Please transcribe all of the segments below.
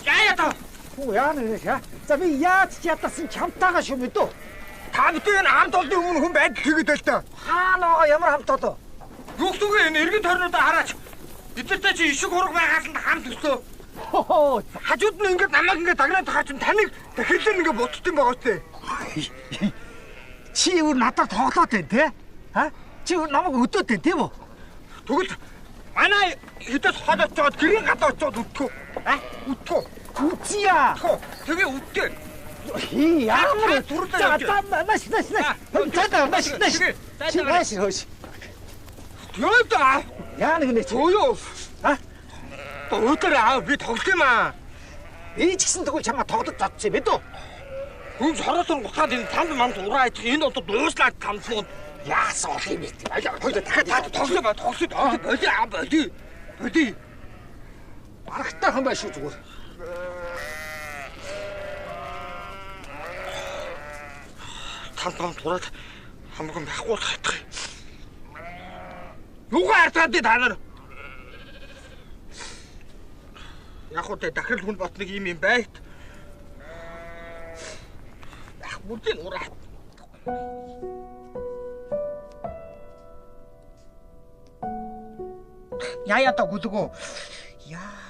Яа таа. Хүү яа нэ хаа. За би яаж ч ядсан чамтайгаа шүү мэдөө. Та бүхэн хамт олдын өмнө хүн байдаг тэгээд л та. Хаанаа ямар хамт олоо? Юу гэвэл энэ эргэн тойрнуудаа хараач. Бидэртэй чи ишиг хураг байгаас нь хамт өстөө. Хоо. Хажууд нь ингээд намайг ингээд дагнаад байгаа чинь таныг дахирлэн ингээд буцсан байгаа үстэй. Чи юу надад тоглоод байна те? Ха? Чи юу намайг өдөөд байна тийм үү? Тэгвэл манай хэдээс хол очоод гэрийн гадаа очоод үтгэв. Үтгэв. Үтсийа. Тэгээ үтээ. Ямар дурлаа. Маш. Хөөш. Юу даа? Яа нэг Юу? Өдөр би тоглох юм аа. Ээж гисэн тэгвэл чамаа тоглож чадчих юм бэ дөө. Хүн сороотон гутаад энэ танд манд ураа идэх энэ одоо дууслаад тамслууд яасан болох юм бэ? Хоёул дахиад тоглоё. Боди. Барагтай хүн байшгүй зүгээр. Танд тураад хамаагүй байхгүй хайтах. Юугаар артаад та нар? Яг уу дахирал хүн бот нэг юм байт. Бүгдийг ураа. Яа та гүлгөө. Яа.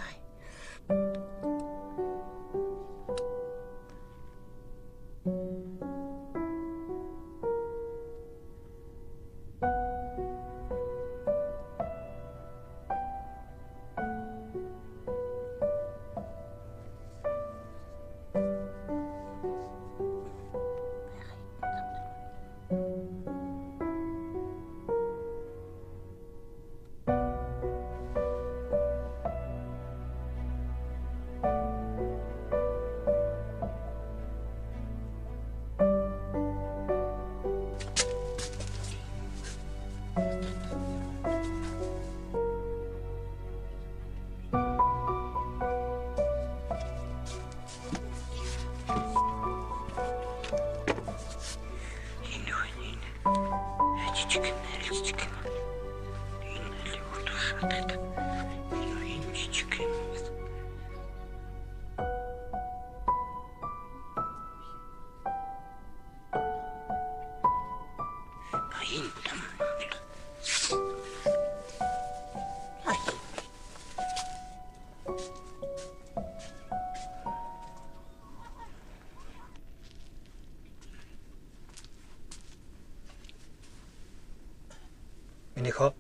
Минийхөө.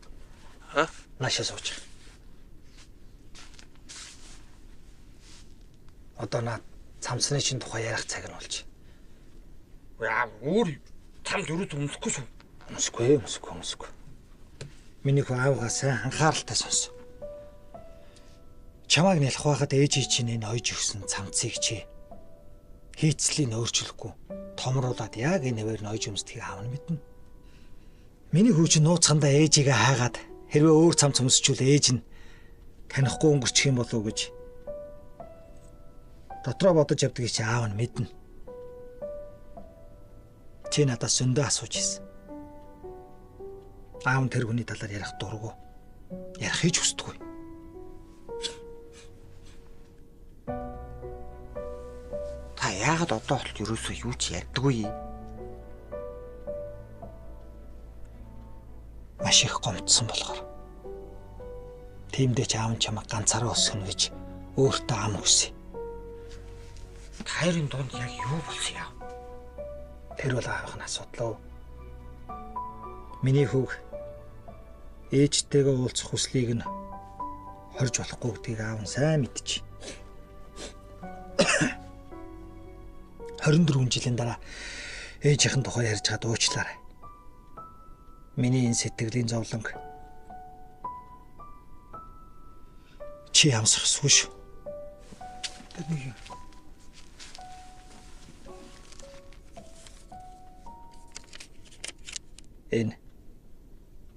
Наашаа сууч. Одоо наад цамцны чинь тухай ярих цаг нь болж. Яа, өөр цамд өрөөд өмсөхгүй шүү. Өмсөхгүй. Минийхөө аавгаа сайн анхааралтай сонс. Чамайг нэлэх байхад ээжий чинь энэ ойж өгсөн цамцыг чи хийцлийг өөрчлөхгүй томруулаад яг энэ нээр нь ойж өмсдгийг аав нь мэднэ. Миний хүү чинь нууцхандаа ээжигээ хаагаад хэрвээ өөр цамц өмсчүүл ээж нь танихгүй өнгөрчих юм болов уу гэж дотроо бодож явдгийг чи аав нь мэднэ. Чи надаас зөндөө асууж ирсэн. Аав нь тэр хүний талаар ярих дурггүй. Ярих хийж хүсдэггүй. Та яагаад одоо болт ерөөсөө юу ч ярьдаггүй? Маш их гомдсон болохоор. Тиймдээ ч аав нь чамайг ганцаараа өсгөнө гэж өөртөө ам хүсье. Хайрын донд яг юу болсон яа? Тэр бол аавын асуудал. Миний хүүг ээжтэйгээ уулзах хүслийг нь хорж болохгүй гэдгийг аав нь сайн мэдчих. 24 жилийн дараа ээжийнхэн тухай ярьж чад уучлаарай. Миний энэ сэтгэлийн зовлонг чи ямсахгүй шүү. Энэ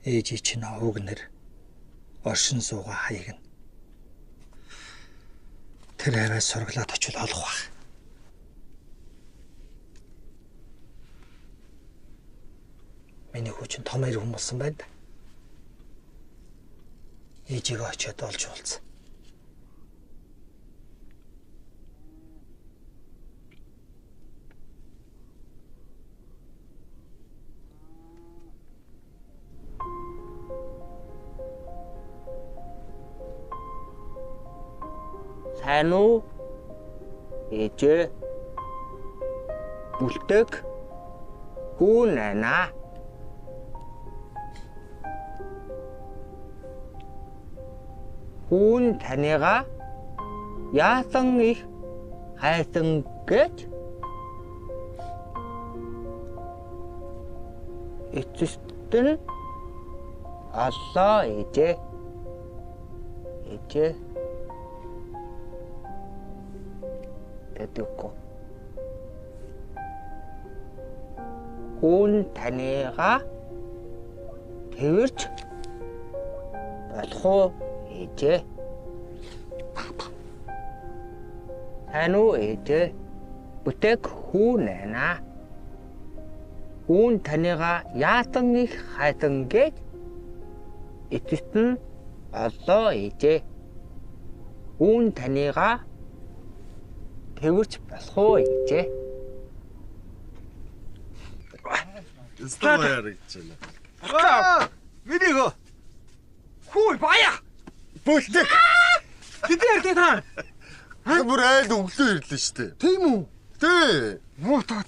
ээжи чинь өвгнэр оршин суугаа хаяг нь тэр хараа сурглаад очил олох баг. Миний хүү чинь том эр хүн болсон байна да. Ээжигээ очиод олж уулзсан. Тань уу? Ээжээ. Бүлтэг. Хүн байна. Хүн таньгаа яасан их хайсан гэж эцэст нь аллаа ээжээ. Ээжээ. Тэтгэв. Хүн таньгаа тэрч болох уу ээжээ? Тань уу ээжээ? Бүтэк хүн байна. Хүн таньгаа яатан их хайсан гэж эцэст нь олоо ээжээ. Хүн таньгаа тэрч болох уу ээжээ? Стаяр гэж байна. Миний гоо. Хүй баяа. Бүлтэг. Хэдэн ярьдаг та? Бүр айл өглөө ирлээ шүү дээ. Тийм үү? Тий. Муу таа.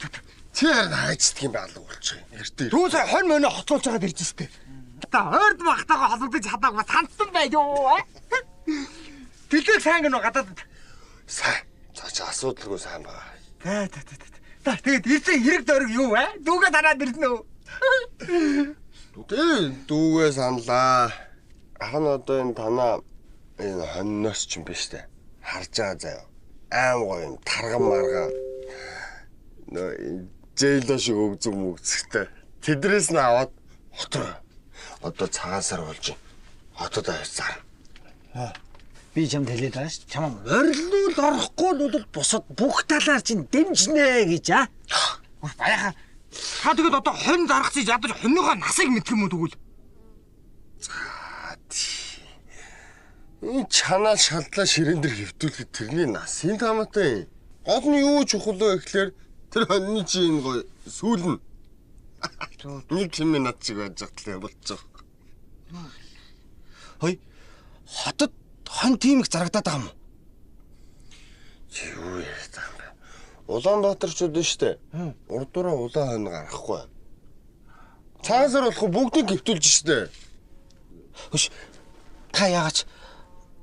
Чи харин хайцдаг юм байна болчих. Эртээ. Дүү сая 20 мөнө хоцолж байгаад ирж штэ. Та ойрд багтаага холбогдож хадаагаа сансан бай юу? Тэлэг сайн гэнэ гадаад. Сайн. Цааш асуудалгүй сайн байгаа. Та тэгээд ирсэн хэрэг дөрөг юу вэ? Дүүгээ танаад ирсэн үү? Тий, дүүгээ саналаа. Ах нь одоо энэ танаа энэ хонноос ч юм биш үү? Харж байгаа заяа. Аим гоё юм, тарган маргаа. Нөө зэйло шиг өгзөг мөгцөхтэй. Тэдрээс нь аваад хотроо. Одоо цагаан сар болж байна. Хотод авцаар. Би чамд хэлээд байгаа ш. Чам орилуул орохгүй бол бусад бүх талаар чинь дэмжнэ гэж аа. Баяха. Та тэгээд одоо хонь заргацыг ядаж хоньныхоо насыг мэдэх юм уу тэгвэл? Энэ чанаа шалдлаа ширээн дээр хөвтүүлэхэд тэрний насын тамаатай. Гол нь юу чухал вэ гэхлээр тэр хоньны чинь гоё сүүлнэ. Нэг юм над чиг байж байгаа болчих. Хөөе. Хотод хонь тийм их зарагдаад байгаа юм уу? Юу яриад байгаа юм бэ? Улаанбаатарчууд нь штэ. Урдураа улаан хонь гаргахгүй. Цаасаар болох бүгдийг гівтүүлж штэ. Хөш. Та яагач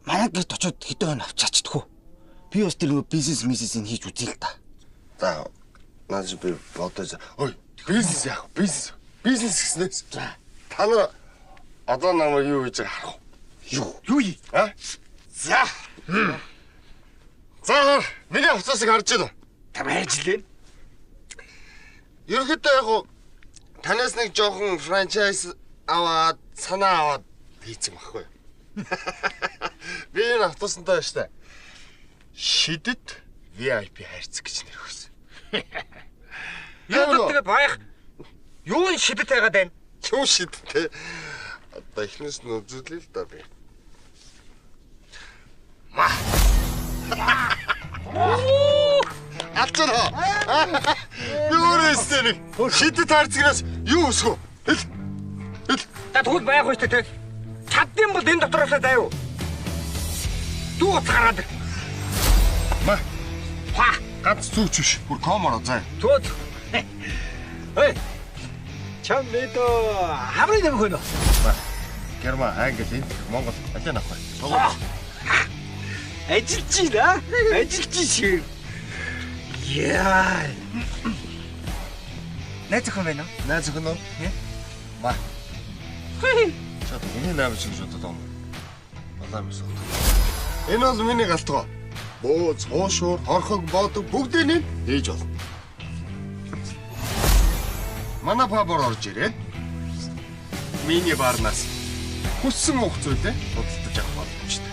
манай гэрт очиод хэдэн хонь авчаачдаг уу? Би бас тэр бизнес миссисийг хийж үзье л та. За. Наач би бодож. Ой, бизнес яах вэ? Бизнес гэснээс. Та нар одоо намайг юу гэж харах вэ? Юу юм? А? За. За, миний хувцасыг харж байна уу? Та хайжлээ. Ерөнхийдөө яг уу танаас нэг жоохон франчайз аваад санаа аваад хийцэн баггүй. Би энэ автобусантай байна штэ. Шидэт VIP хайрцаг гэж нэр өгсөн. Яагаад тэгээ баях? Юу н шидэт байгаад байна? Юу шидтэй? Одоо ихнээс нь үзүүлээ л да би. Ачаа. Юурээс нэг шидэт хайрцагнаас юу өсгөө? Хэл. Та тэгвэл байх вэ те? Чаддсан бол энэ дотроосоо дайв. Дүү гараад. Ма. Гац зүүч биш. Бүр коморо заа. Тууд. Ой. Чам мэдо хамрын юм хөнө. Герман, Англи, Энд, Монгол аль нэг авах. Ажилч наа. Ажилч шиг. Яа. Найз охин байна уу? Найз охин уу? Ма. Чад миний найз шиг шууд одоо. Балаа мэс. Энэ бол миний галтгоо. Бөөц, хоошуур, хорхог, боодог бүгдийг нь хийж болно. Манай пабор орж ирээд миний барнаас хүссэн мөх зүйлээ судалдаж авах боломжтой.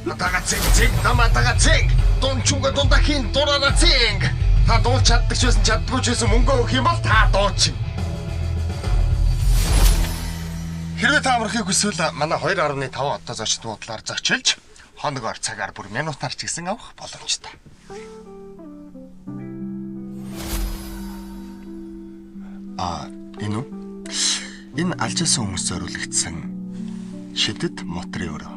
Натага цэг, наматага цэг, дунчунга дундахин дурана цэг. Та дуулж чаддаг ч байсан чаддгүй ч байсан мөнгө өгөх юм бол та дуучин. Хэрвээ та амрахыг хүсвэл манай 2.5 одоо зочд буудлаар зочилж хоногор цагаар бүр минутаар ч гэсэн авах боломжтой. Энэ үү? Энэ алжаасан хүмүүс зориулагдсан шидэт мотрын өрөө.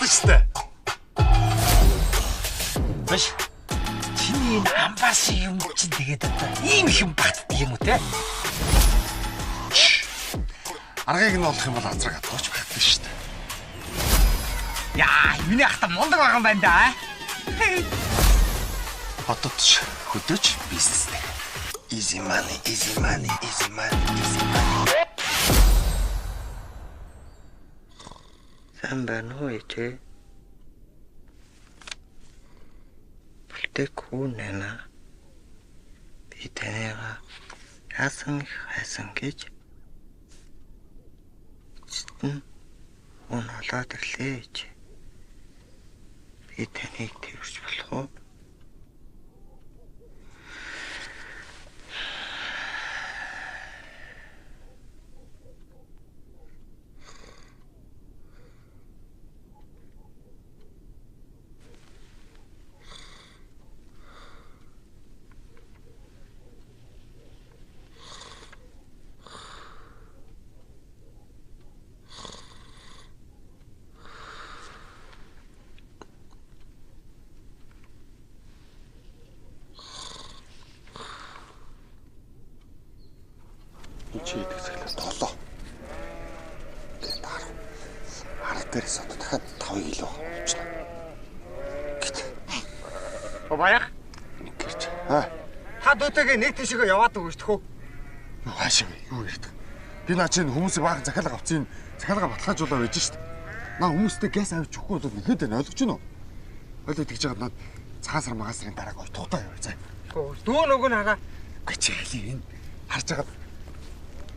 болчихсон шүү дээ. Маш чиний энэ амбаас юм чинь тэгээд одоо ийм их юм багтдаг юм уу те? Аргыг нь олох юм бол азраг атгаач багтдаг шүү дээ. Яа, миний ахта мундаг байгаа юм байна да. Хотодч хөдөөч бизнестэй. Easy money, easy money, easy money, easy money. Сайн уу ичээ? Бүлтэк хүн нана. Би танайгаа яасан их хайсан гэж читэн уналаад ирлээ ичээ. Би таныг тэрч болох уу? Чи идэх цаглаас толоо. Тэгээд арга дээрээс одоо дахиад 5 кг авчихна. Гэт. Баях. Гэрч. Хад өтөгээ нэг тийшээ яваад өгөө шүү дээ. Юу хаашаа вэ? Юу ярьдаг? Би наа чинь хүмүүсийг баахан захиалга авчихын. Захиалга баталгаажуулаа байж шүү дээ. Наа хүмүүстэй газ авч өгөхгүй бол нэхэд байна ойлгож байна уу? Ойлгож тэгж байгаа над цагаан сар магасрын дарааг ой тухтаа яваа заа. Дөө нөгөө хараа. Гэч яли энэ харж байгаа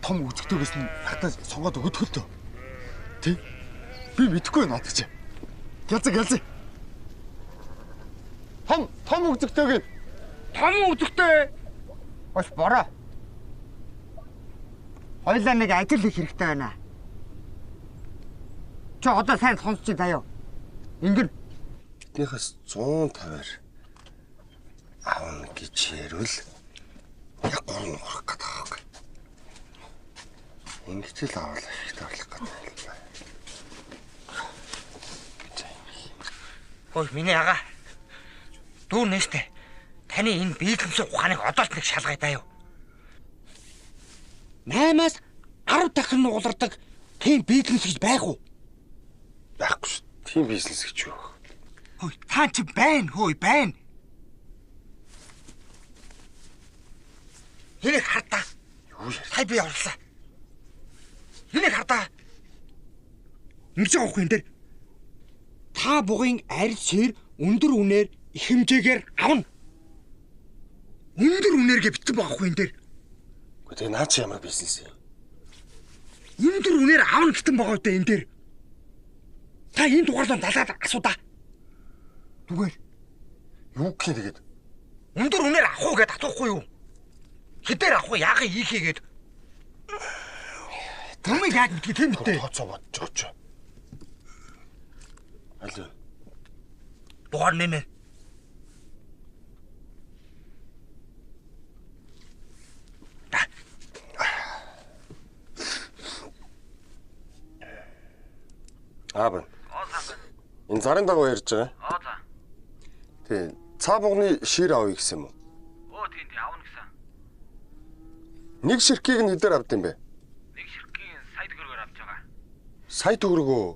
том үзэгтэйгээс нь хатаа сонгоод өгөх төлөө. Тэ? Би мэдэхгүй байна атгач. Гэлзээ. Том үзэгтэйг. Том үзэгтэй. Бас бороо. Хоёлаа нэг ажил хийх хэрэгтэй байна. Чи одоо сайн сонсчих заяа. Ингэр Биднийхээс 150-аар аавна гэж ярил яг 3 урах гэдэг байгаа. Ингэж л аваад их торлох гэдэг. Ой миний ага. Дүү нэстэ. Таны энэ бизнесийн ухааныг одоо ч нэг шалгая даа юу. 8-аас 10 дахин уулардаг тийм бизнес гэж байх уу? Байхгүй шүү. Тийм бизнес гэж юу? Хөөе, цаа чи байна. Энийг хардаа. Юу яа? Хай би орлоо. Энийг хардаа. Ингэж авах юм дээр та бугын арьс шир өндөр үнээр их хэмжээгээр авна. Өндөр үнээр гэ битэн байхгүй юм дээр. Гэхдээ тэгээ наа чи ямар бизнес юм? Өндөр үнээр авна гэтэн байгаа үедээ энэ дээр. Та энэ дугаарлаа далаад асуудаа. Түгээр. Юу гэх юм тэгээд? Өндөр үнээр авах уу гэдээ татахгүй юу? Хэдээр авах уу яагаад ийхээ гээд. Томыг яг мэдээ тийм үү? Тооцоо бодож. Алуу. Дугаар нэмэ. Аабан. Энэ зарын дагуу ярьж байгаа. За. Тий. Цаа бугны шир авъя гэсэн юм уу? Тийм авна гэсэн. Нэг ширхгийг нь хэдээр авд юм бэ? Нэг ширхгийн сая төгрөгөөр авч байгаа. Сая төгрөгөө.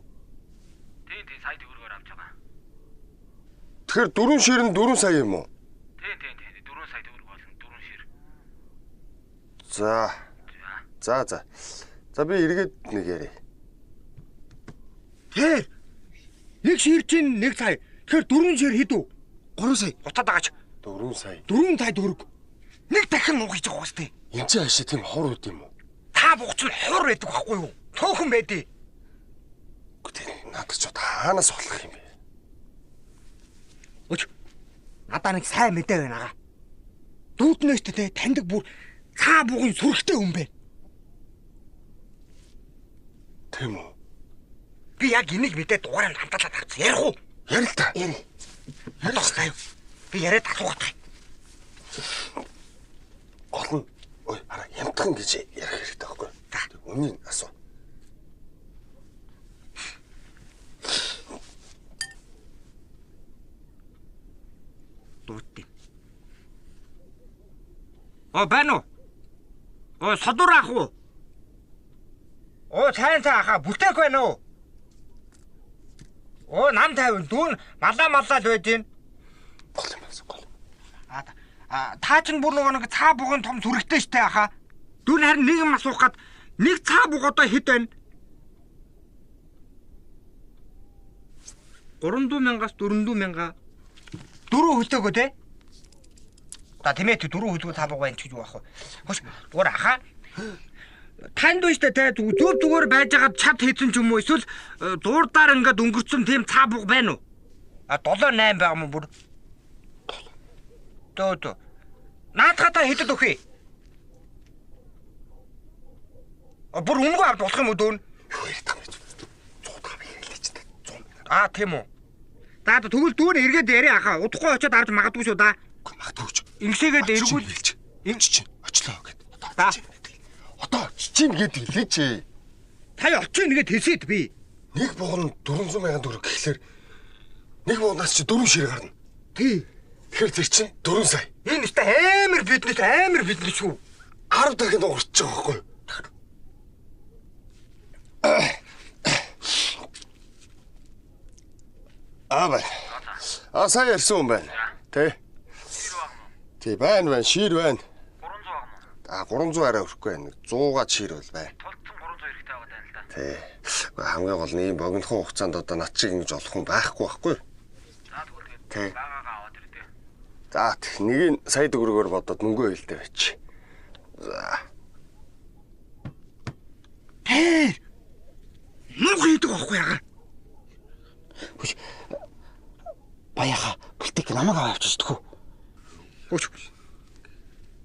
Тийм сая төгрөгөөр авч байгаа. Тэгэхээр 4 шир нь 4 сая юм уу? Тийм 4 сая төгрөг болсон 4 шир. За. За би эргээд нэг ярив. Тэр нэг шир чинь 1 сая. Тэгэхээр 4 шир хэд үү? 3 сая. Утаад байгаач. 4 сая. 4 сая төгрөг. Нэг дахин нуух гэж байгаа үстэй. Энд чинь хаашаа тийм хор үт юм уу? Та бугч нь хор байдаг байхгүй юу? Төөхөн байдий. Гэхдээ надад ч хаанаас болох юм бэ? Өч. Надаа нэг сайн мэдээ байна ага. Дүүднээстэй таньдаг бүр цаа бугын сүрхтэй хүн бэ. Тийм үү? Би яг энийг мэдээ дугаараар хамталаад авчихсан. Ярих уу? Ярил та. Ярих. Ярих. Би яриад асуугатай. Гол нь ой хараа ямтхан гэж ярих хэрэгтэй байхгүй. Үнийн асуу. байна уу? Содор ах уу? Сайн хаа бүтээх байна уу? Нам тайван дүүн малаа л байд юм. Гол юм гол. Та ч бүр нэг цаа бугын том зүрхтэй штэ аха. Дүүн харин нэг юм асуух гад нэг цаа буг одоо хэд байна? 300,000-аас 400,000. Дөрөв хөлтөөгөө те. Тийм ээ 4 хөлгөө цаа буг байна ч гэж яах вэ? Хош зүгээр аха. Танд биш те зүгээр байж байгаа чад хийсэн ч юм уу эсвэл дуурдаар ингээд өнгөрцөн тийм цаа буг байна уу? 7 8 байгаа юм бүр. Тоо. Наадхата хэдэд өгье. Бүр үнгүй авд болох юм уу дүүн? Юу яриад байгаа юм бэ? 105 хэлээч та. 100. Тийм үү. Тэгвэл дүүн эргээд яриа аха. Удахгүй очиод арж магадгүй шүү да. Магадгүй. Ингэсээгээд эргүүл Эмч чинь очлоо гэд. Одоо чичийн гээд хэлээч. Та очиж нэгэд хэлсэд би. Нэг буган 400,000 төгрөг гэхлээр нэг бугнаас чи 4 ширээ гарна. Тий. Тэгэхээр тэр чинь 4 сая. Энэ ихтэй амар биднес шүү. 10 дахин дуурч байгаа байхгүй юу? Сая ярьсан юм байна. Тэ. Тий байна. Шир байна. 300 арай өрөхгүй байна. 100-аад шир бол бай. Толцсон 300 хэрэгтэй байгаа даа л да. Тий. Хамгийн гол нь ийм богинохон хугацаанд одоо над шиг ингэж олох юм байхгүй. За тэгвэл Тий. байгаагаа аваад ирдээ. За нэгийг сая төгрөгөөр бодоод мөнгөө хэлдэ байж. За. Муу хийдэг байхгүй яга. Баяха бэлтэг намайг аваад авчихдаг.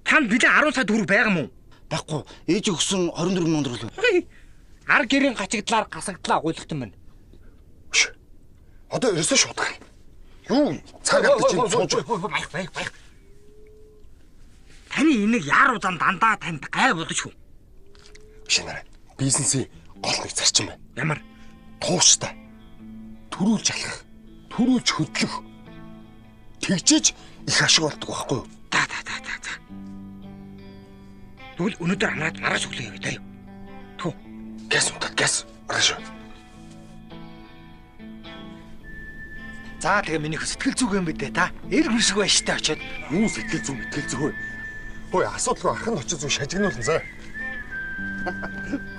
Танд билээ 10 сая төгрөг байгаа юм уу? Баггүй. Ээж өгсөн 24,000 төгрөг. Ар гэрийн гачигдлаар гасагдлаа гуйлахтан байна. Одоо ерөөсөө шуудах. Юу цаг алдаж юм сууж. Баях. Таны энийг яаруудан дандаа танд гай болно шүү. Шинэ бизнесийн гол нэг зарчим байна. Ямар? Тууштай. Төрүүлж алхах. Төрүүлж хөдлөх. Тэгжиж их ашиг болдог байхгүй юу? За. Тэгвэл өнөөдөр хамраад маргааш өглөө явъя таа. Түү. Газ. Маргааш. За тэгээ миний сэтгэл зүг юм бидээ та. Эр хөрсөг байж та очиод. Юу сэтгэл зүг вэ? Хөөе асуудалгүй ахын очиж зүг шажигнуулна заа.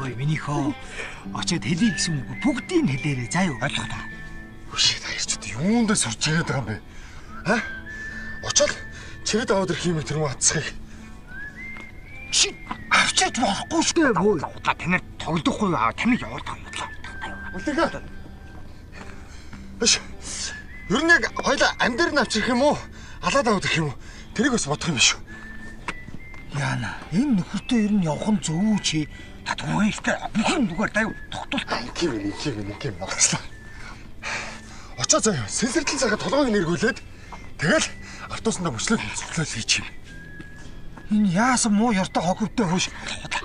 Ой миний хөө. Очиод хэлий гэсэн үг бүгдийг нь хэлээрэй заа юу. Ойлгоо та. Хөшөө таярчд юундаа сурч ирээд байгаа юм бэ? Очоод чирэд аваад ирэх юм тэр мө хацсахыг. Чи авчиж болохгүй шүү дээ. Удаа танаар тоглохгүй аа таныг явуулдаг юм бодлоо. Үлээгээ. Ер нь яг хоёлаа амьдэр нь авчрах юм уу? Алаад аваад ирэх юм уу? Тэрийг бас бодох юм биш үү? Яна, энэ нөхөртөө ер нь явах нь зөв үү чи? Та түүнийхтэй бүхэн зүгээр даа юу? Тогтуултаа. Нэг юм багслаа. Очоо заяа, сэлсэрдэл цагаа толгойг нэргүүлээд тэгэл автобусандаа мөчлөг зөвлөл хийчих юм. Энэ яасан муу ёртой хогөвтэй хөөш.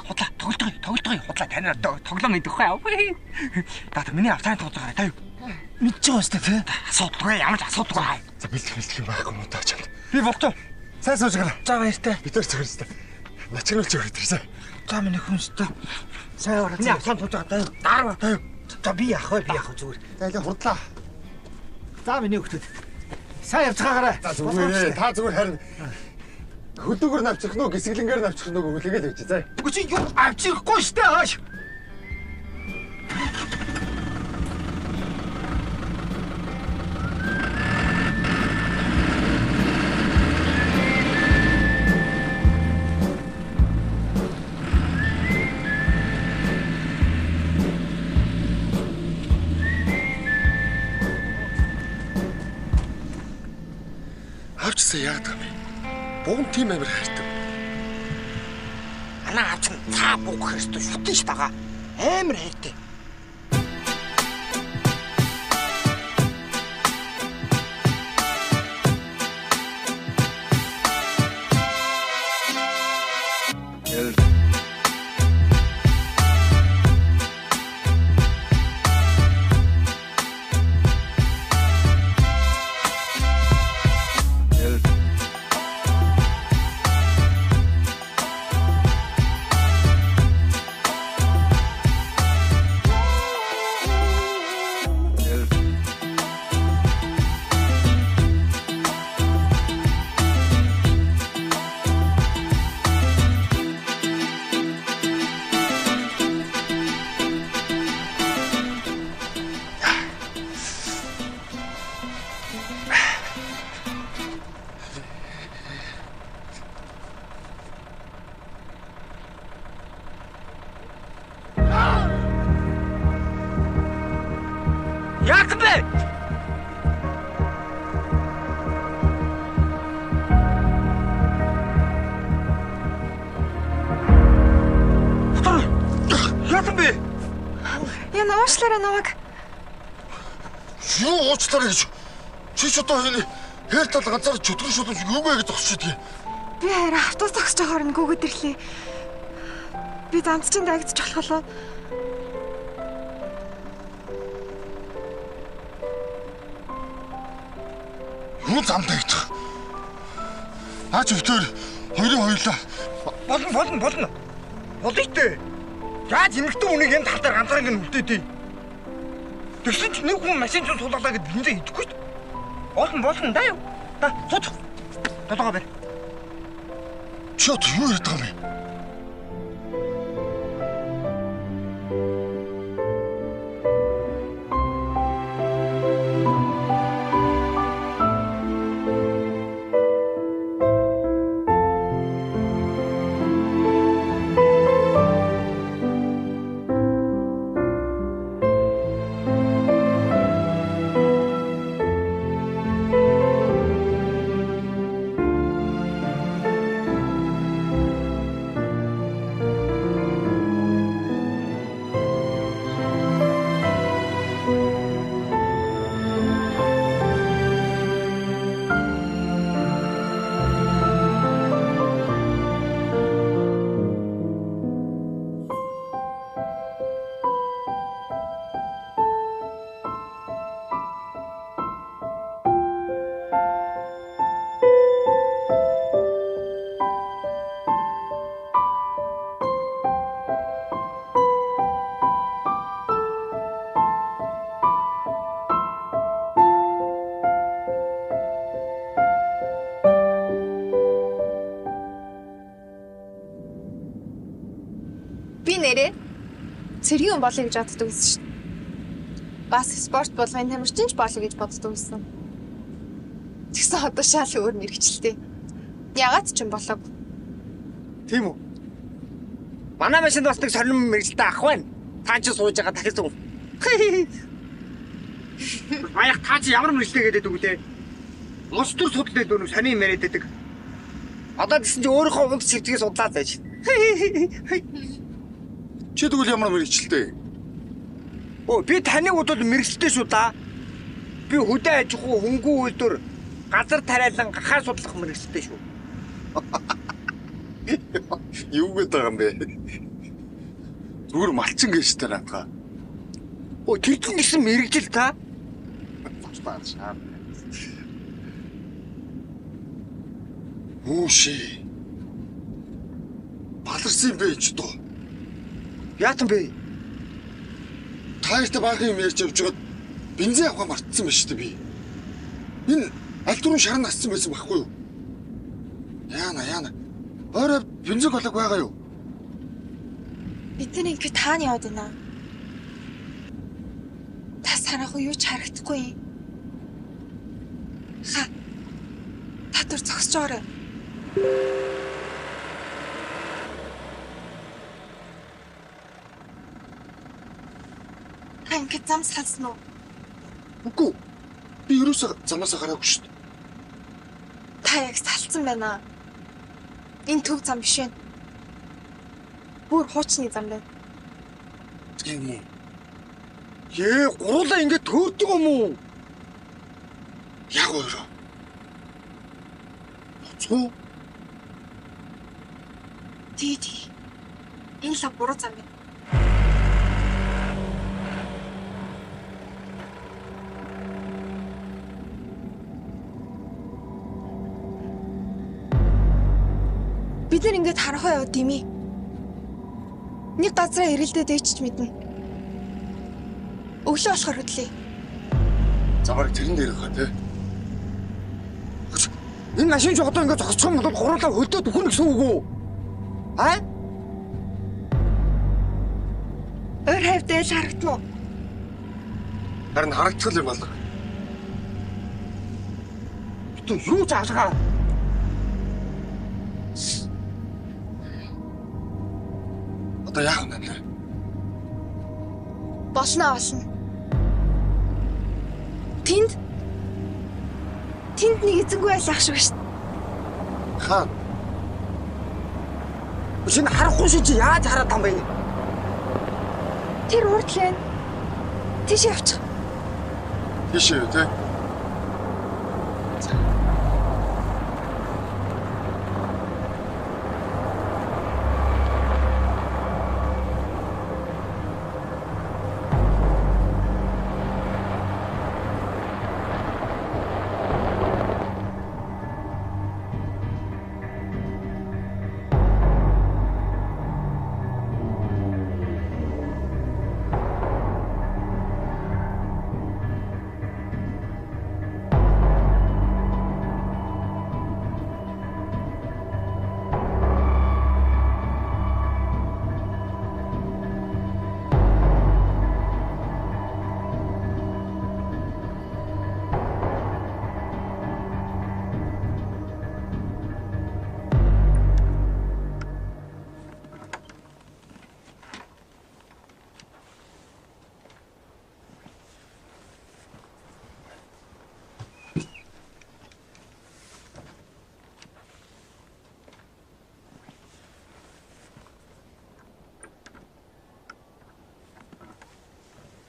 Худлаа тоглоё. Худлаа танаар тоглоом идэх хаа. Та миний авцааны тооцоо таа юу? Мэдж байгаа өстэй тий. Асуудалгүй ямар ч асуудалгүй. За бэлтгэх юм байхгүй муу таачаад. Би болтоо. Сайн суужгаа. За баяртай. Би тэр зөвхөстэй. Начигнуулж өгөх тэрсэ. За миний хүнстэй. Сайн ороо. Миний авцааны тооцоо таа юу? Дараа таа юу? За би яах вэ зүгээр. За ингээ хурдлаа. За миний хөлтөд. Сайн явж байгаарай. За зүгээр та зүгээр харин хөдөөгөр навчих нөө гисгэлэнгээр навчих нөө хүлээгээл байж. За. Үгүй чи юу авчихгүй штэ хааш. Авчсаа яагаад юм бэ? Богн тийм амир хайртай. Манай авч нь цаа буг хэрэг шүтэн ш тагаа. Амар хайртай. Яасан бэ? Яасан бэ? Яна уучлаарай намайг. Юу уучлаарай гэж. Чи ч одоо энэ хэр тал ганцаар чөтгөр шулууж юу вэ гэж зогсож идэх. Би хараа автобус зогсож байгаа хорон гүгэд ирлээ. Би занц чинь дайгдчих болохоо. Юу замтай гэж. Аач өвтөр хоёрын хоёлаа. Болно. Болно итэ. Яаж эмэгтэй хүнийг энэ тал дээр ганцаар ингэ үлдээдэй. Тэгсэн чи нэг хүн машин зүүн суулгалаа гэд бинзээ идэхгүй шүү дээ. Болно даа юу. Та сууч. Толгоо бэр. Чи одоо юу яриад байгаа юм бэ? Би нэрээ цэргийн болъё гэж боддог байсан шүү. Бас спорт болгоны тамирчин ч болъё гэж боддог байсан. Тэгсэн одоо шал өөр мэрэгчлээ. Ягаад ч юм болов. Тийм үү? Манай машинд бас нэг сонирм мэрэгчлээ ах байна. Та ч сууж байгаа дахиж зүг. Баях та чи ямар мэрэгчлээ гэдэг үгтэй. Мос төр судлаад өнөг сонин яриад байдаг. Одоо гэсэн чи өөрийнхөө хувь сэвтгийг судлаад байж. Чи тэгвэл ямар мэрэгчлээ? Би таныг бодвол мэрэгчлээ шүү да. Би хөдөө аж ахуй хөнгүү үйлдвэр газар тариалан гахаа судлах мэрэгчлээ шүү. Юу гэдэг юм бэ? Зүгээр малчин гэж та наадгаа. Тэр гэсэн мэрэгжил та. Үуши. Баларсан юм бэ ч доо. Яатан бэ? Тааштай баахан юм ярьж явж байгаад бензин авах мартсан байна шүү дээ би. Энэ аль түрүүн шаран нассан байсан байхгүй юу? Яана. Орой бензин голог байгаа юу? Бид нар ингэ тааны яваад байна. Та санаагүй юу ч харагдахгүй. Та түр зогсож байгаарай. Ингээд зам салсан уу? Үгүй. Би ерөөсөө замаасаа гараагүй шүү дээ. Та яг салцсан байна. Энэ төв зам биш ээ. Бүр хуучны зам байна. Тийм үү? Гурлаа ингээд төөрдөг юм уу? Яг өөрөө. Цоо. Тий. Энэ л буруу зам байна. Бид нар ингээд харахаа яваад дими. Нэг газараа ирэлдээд ээчч мэднэ. Өглөө болохоор хөдлөе. Замаар тэрэн дээр хаа тий. Энэ машин ч одоо ингээд зогсчих юм бол гурлаа хөдөөд өгөх гэсэн үг үү? Өөр хавьтай л харагдана уу? Харин харагдчихл юм байна. Бид юу заасгаа? Одоо яах вэ нэ? Болно. Тэнд нэг эзэнгүй байлах шиг шүү. Хаан. Шинэ харахгүй шүү чи яаж хараад там бэ? Тэр урдлаа. Тийш явчих. Тийш үү те.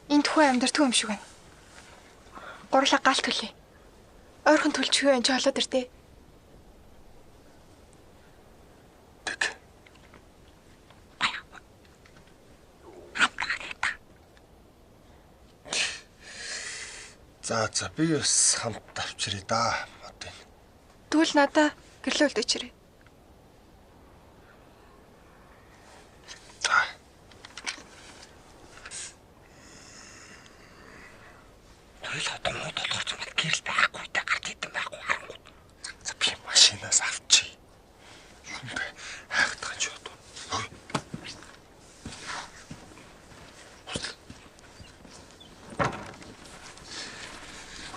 Энэ тухайн амьдардаг юм шиг байна. Гурлаа галт төлье. Ойрхон төлчихөө энэ ч олоод иртээ. Тэг. За би бас хамт авчиръя да. Одоо. Тэгвэл надаа гэрлээ үлдээчээрэй. Тойл одомоо толгорч мэт гэрэл байхгүй та гарч идэм байхгүй харангуй. За би машинаас авчи. Юм бэ? Хайхтаж юу.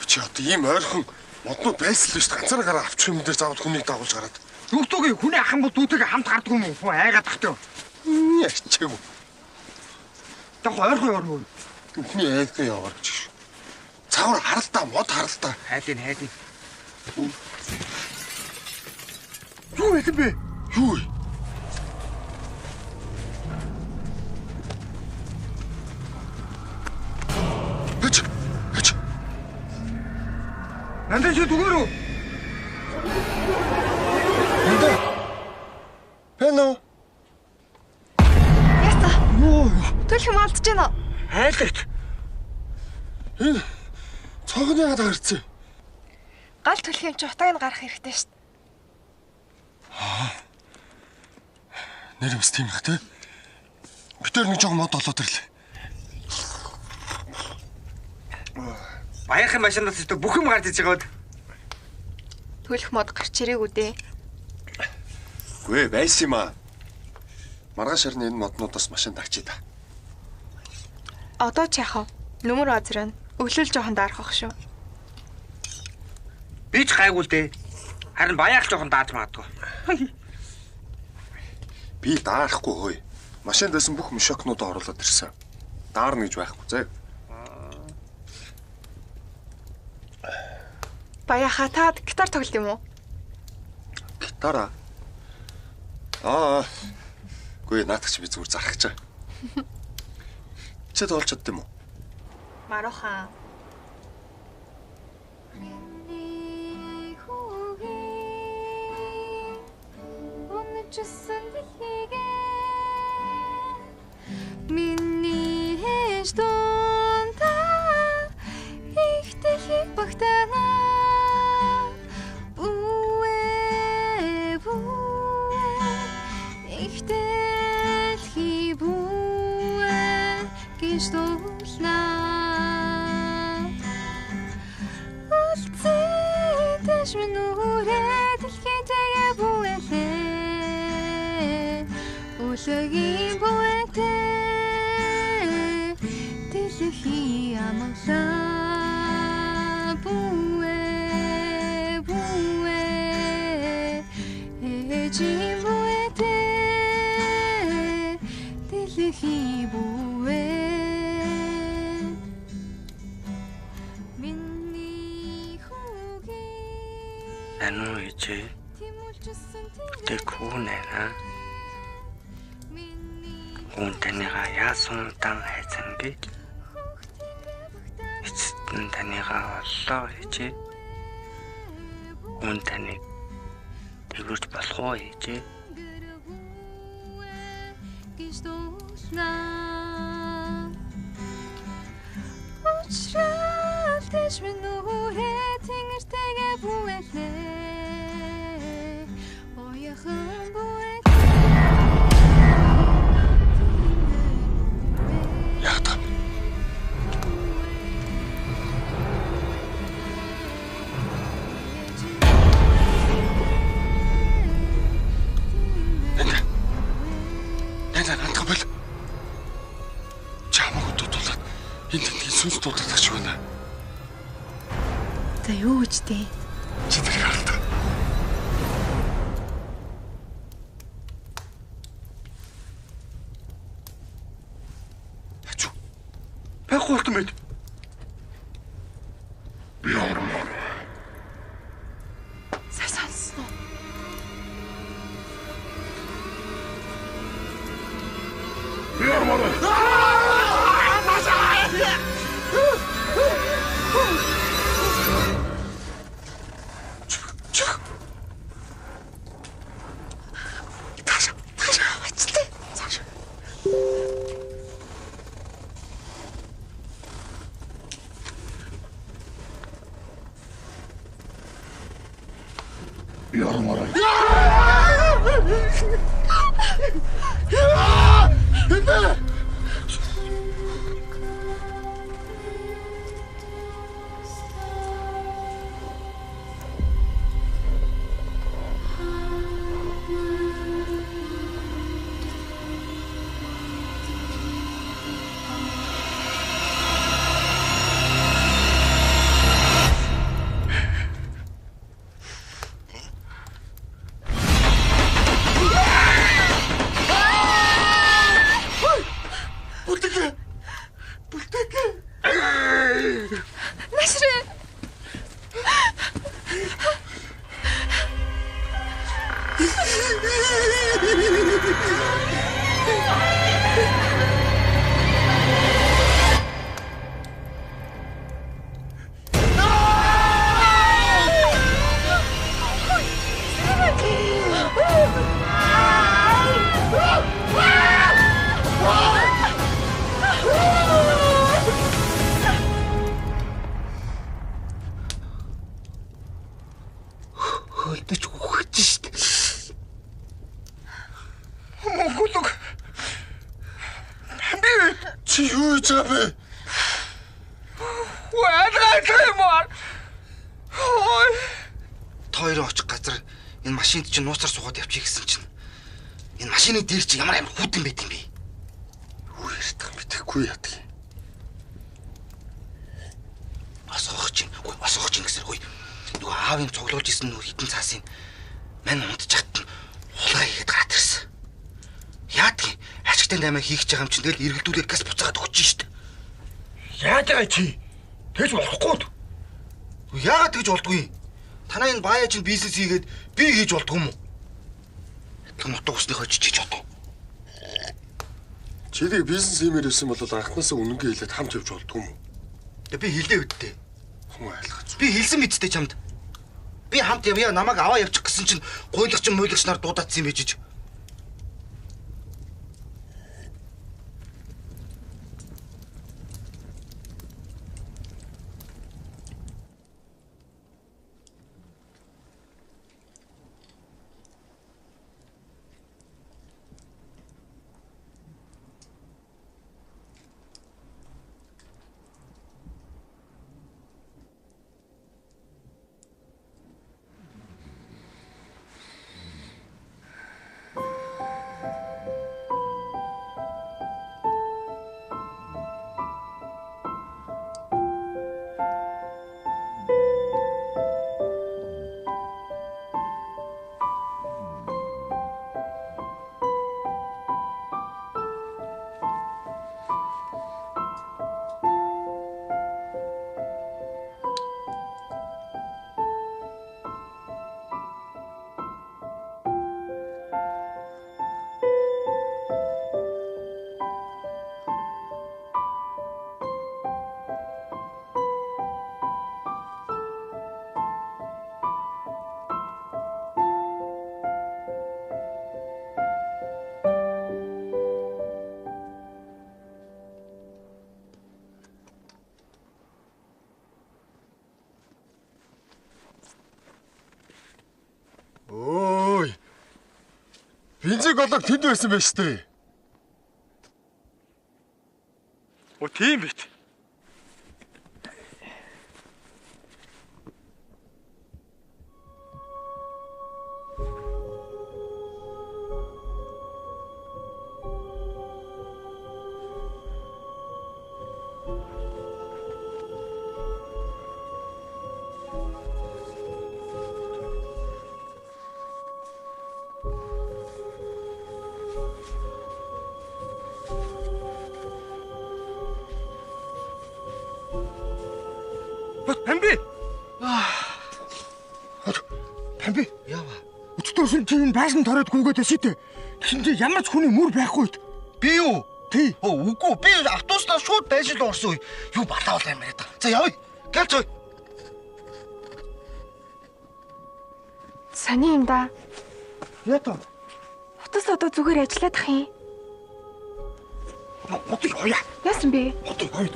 Чи одоо ийм ойрхон моднууд байсан л шүү дээ. Ганцаараа гараа авчих юм дээр заавал хүнийг дагуулж гараад. Нүгтөгийн хүний ахын бол дүүтэйгээ хамт гардаг юм уу? Айгаад тахтаа. Ячаагүй. Яг ойрхон. Хүний айдгаа яваар гэж шүү. Цаавар харалтаа, мод харалтаа. Хайдын. Юу вэ бэ? Юу вэ? Хэч. Нандаа чи дүгээр үү? Нандаа. Пэно. Яста. Юу? Төлөх юм алдаж байна уу? Хайлагч. Энэ цогны хад гарцээ. Гал төлөх юм чи утааг нь гарах хэрэгтэй шүү. Нэр юмс тийм их те. Битэр нэг жоо мод олоод ирлээ. Баярхан машинаас ч бүх юм гарч иж байгаад. Төлөх мод гарч ирээгүй дээ. Гүй байсан юм аа. Маргааш харин энэ моднуудаас машин тагчий та. Одоо ч яхав. Нүмер азраа. Өглөөл жоохон даарах шүү. Би ч гайгүй л дээ. Харин баяах жоохон дааж магадгүй. Би даарахгүй хөөе. Машинд байсан бүх мишокнуудаа оруулаад ирсэн. Даарна гэж байхгүй зэ. Баяха та гитар тоглолт юм уу? Гитара. Гүй наадах чи би зүгээр зарах чаа. Чи тоглож чаддсан юм уу? Марухан. Миний хэждон та ихтэй багтана. Stolna Oltsitas minuret ilkitege buete Ulagi buete Tilhi amala Bue Eji buete Tilhi bue ээжээ. Тэг хүнэна. Хүн таныгаа яасан удаан хайсан гэж. Эцэст нь таныгаа оллоо ээжээ. Хүн таныг тэгвэрч болох уу ээжээ? Уучрал тэш минь нүхээ тэнгэртэйгээ бүэлээ. Ояхан бүэл. Яадаг. Андга бол чамаг дутуулаад энэ тентгийн сүнс дуудагдаж байна. За юу гэж дээ? Чи тэрийг харалт. Ачуу. Байхгүй болт мэд. Би ормоо. Сасан. Би ормоо. Хөлдөж үхэж штт. Монголог. Би чи юу хийж байгаа бэ? Уаадгаатай. Тойроо очих газар энэ машинд чинь нууцаар суугаад явчих гэсэн чинь энэ машины дээр чи ямар амар хүүтэн байт юм бэ? Юу ярьдаг мэдэхгүй яадаг юм. Осгох чинь гэсэн хөөе. Нөгөө аавын цуглуулж исэн нөх хитэн цаасын мань унтчихад нь хулгай хийгээд гараад ирсэн. Яадаг юм? Ашигтай наймаа хийх гэж байгаа юм чинь тэгэл эргэлдүүлээ газ буцаагаад өгч штт. Яадаг чи? Тэгж болохгүй. Яагаад тэгж болдгүй? Танаа энэ баая чинь бизнес хийгээд би хийж болдгүй юм уу? Тэг нутаг усныг хожиж хийж одоо. Чидийг бизнес хиймээр байсан бол анхнаасаа үнэнгээ хэлээд хамт явж болдгүй юм уу? Тэг би хэлээ үдтэй. Хүн айлгаж. Би хэлсэн мэдтэй чамд. Би хамт явъя намайг аваа явчих гэсэн чинь гуйлагч муулагч нар дуудаадсан юм bijиж. Бензин голог тэнд байсан байж тээ. Оо тийм бит. Памби. Памби. Яава. Өчтөрсөн тийм баасан тороод гүгээд өсөйтэй. Тэгсэн ямар ч хүний мөр байхгүй. Би юу? Тий. Үгүй би автобуснаас шууд дайшил орсон үе. Юу балаавал юм яриад. За явъя. Гэлж ой. Сони юм да. Ята. Утас одоо зүгээр ажиллаад ах юм. Хотыг хоя. Яасан бэ? Хотыг хоя.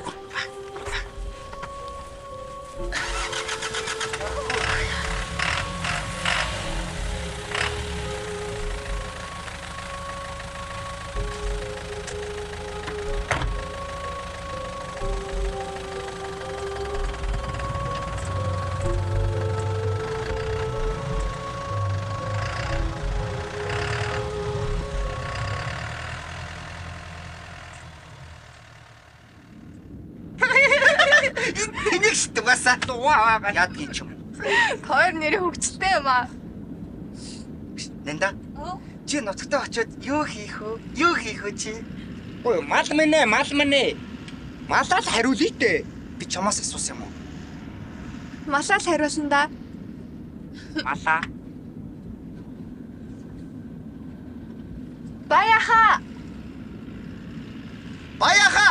Энийг шигтгасаа дуугаа яадгийн ч юм. Хоёр нэрээ хөвгчлээ юм аа. Нэнда. Чи ноцтой очиод юу хийх вэ? Юу хийх вэ чи? Ой, мал минь ээ. Малаас хариулъя дээ. Би чамаас асуусан юм уу? Малаа л хариулсан да. Малаа. Баяха. Баяха.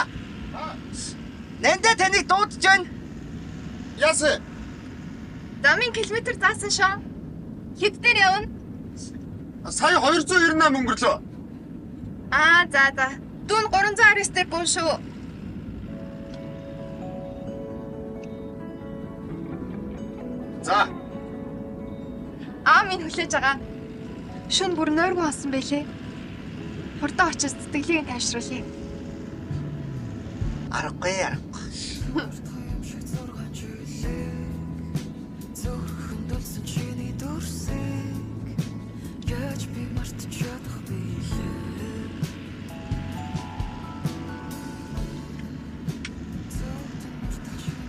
Нэнда таныг дуудаж байна. Яасан? Замын километр заасан шоо. Хэд дээр явна? Сая 298 өнгөрлөө. За. Дүүн 319 дээр бун шүү. За. Минь хүлээж байгаа. Шүн бүр нойргон болсон байлээ. Хурдан очиж сэтгэлийг тайвшруулъя. Аргагүй.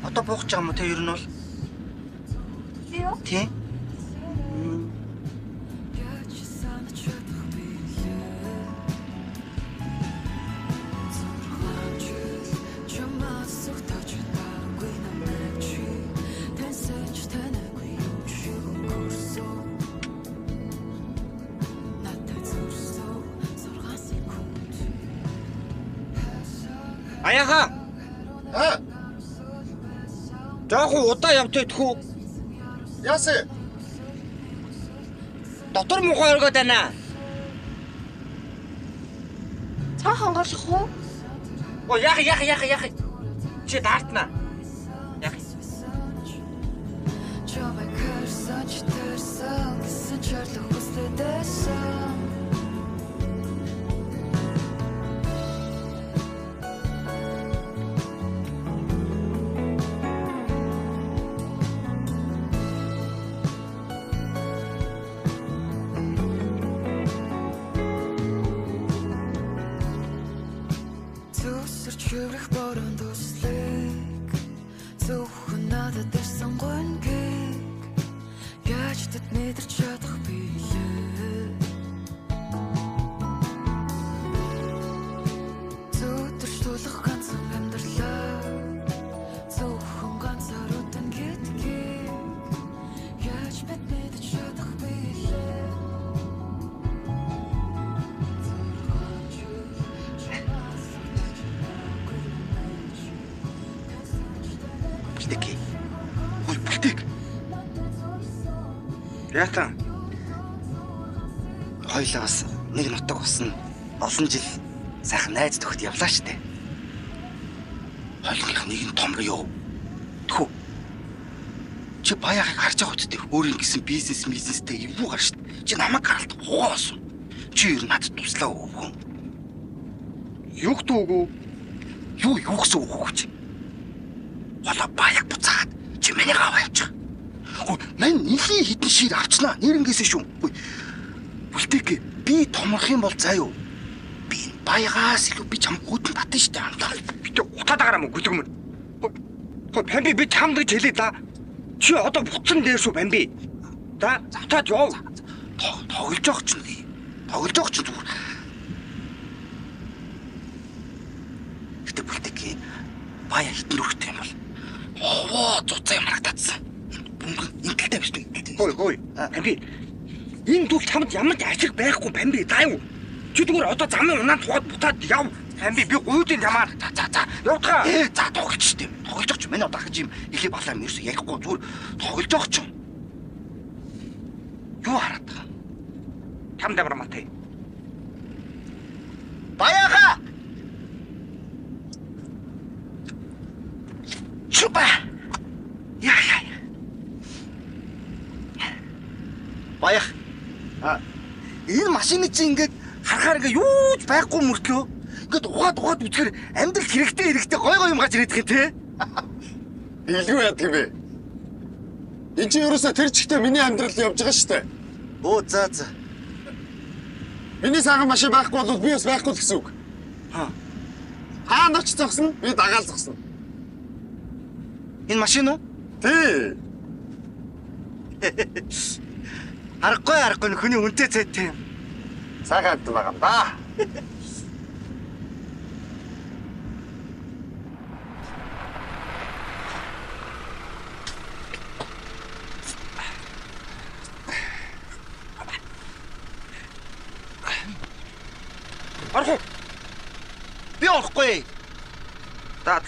Одоо буух ч юм уу те ер нь бол. Тийм. Аяга. Жаахан удаа явтыг тхүү. Яасан? Дотор мухай өргөд байна. Цаа хонголох уу? Оо яах. Чи таартна. Яах. Шүрэх борон туслыг зөвхөн надад ирсэн гонгийг яаж тэд мэдэрч чадах билээ зүтэрч тулах ганцхан амьдралаа зөвхөн ганцаар утан гэдгийг яаж бид мэдэрч чадах билээ Яатан. Хоёлаа бас нэг нутаг болсон. Олон жил сайхан найз төгт явлаа штэ. Хоёлынх нэг нь том руу. Тхүү. Чи баяахыг харж байгаа үсттэй. Өөр ингэсэн бизнестэй юу гар штэ. Чи намайг гаралт хугаа болсон. Чи ер нь надад туслаа өгөө. Юух дүүгүү? Юу гэсэн үг вэ чи? Хола баяг буцаад чи миний гав явчих. Ой, мань нэлийн хитэн шир авчнаа. Нэрнгээсээ шүү. Ой. Бүлтэйг би томрох юм бол заа юу? Би баягаас илүү би чам гүтэн татна штэ амлаа. Би тэ утаад агараа мөн гүлгмэн. Хөө Бамби би чамд гэж хэлээ да. Чи одоо буцсан дээр шүү Бамби. За завтаад яв. Тоглож явах чинь. Тоглож явах чинь зүгээр. Гэтэ бүлтэйг баяа хитэн өрхтэй юм бол ховоо зуцаа юм харагдсан. Ингээдэй биш үү? Хөөе. Бамби. Энэ дүүл чамд ямар ч ажиг байхгүй Бамби заа юу? Чи зүгээр одоо замын унаанд тухайд бутаад яв. Бамби би гуйдын ямаар. За. Явдгаа. За тоглож штеп. Тоглож явах чинь манай дахиж юм ихий балаа юм ерөөсөө ярихгүй зүгээр тоглож явах чинь. Юу хараад байгаа? Чамд амар матай. Баяга. Чупа. Я. Баях. Энэ машины чи ингээд харахаар ингээ юуч байхгүй мөртлөө ингээд ухаад үзэхээр амьдрал хэрэгтэй гой юм гаж ирэх юм те. Илүү яадаг юм бэ? Энд чи ерөөсөө тэр чигтээ миний амьдрал явж байгаа шүү дээ. Оо за. Миний саган машин байхгүй бол би бас байхгүй л гэсэн үг. Хаана ч зогсно, би дагаал зогсно. Энэ машин уу? Тий. Харахгүй хүний үнэтэй цайтай юм. Цагаад байгаа юм да. Орох. Би орохгүй. За.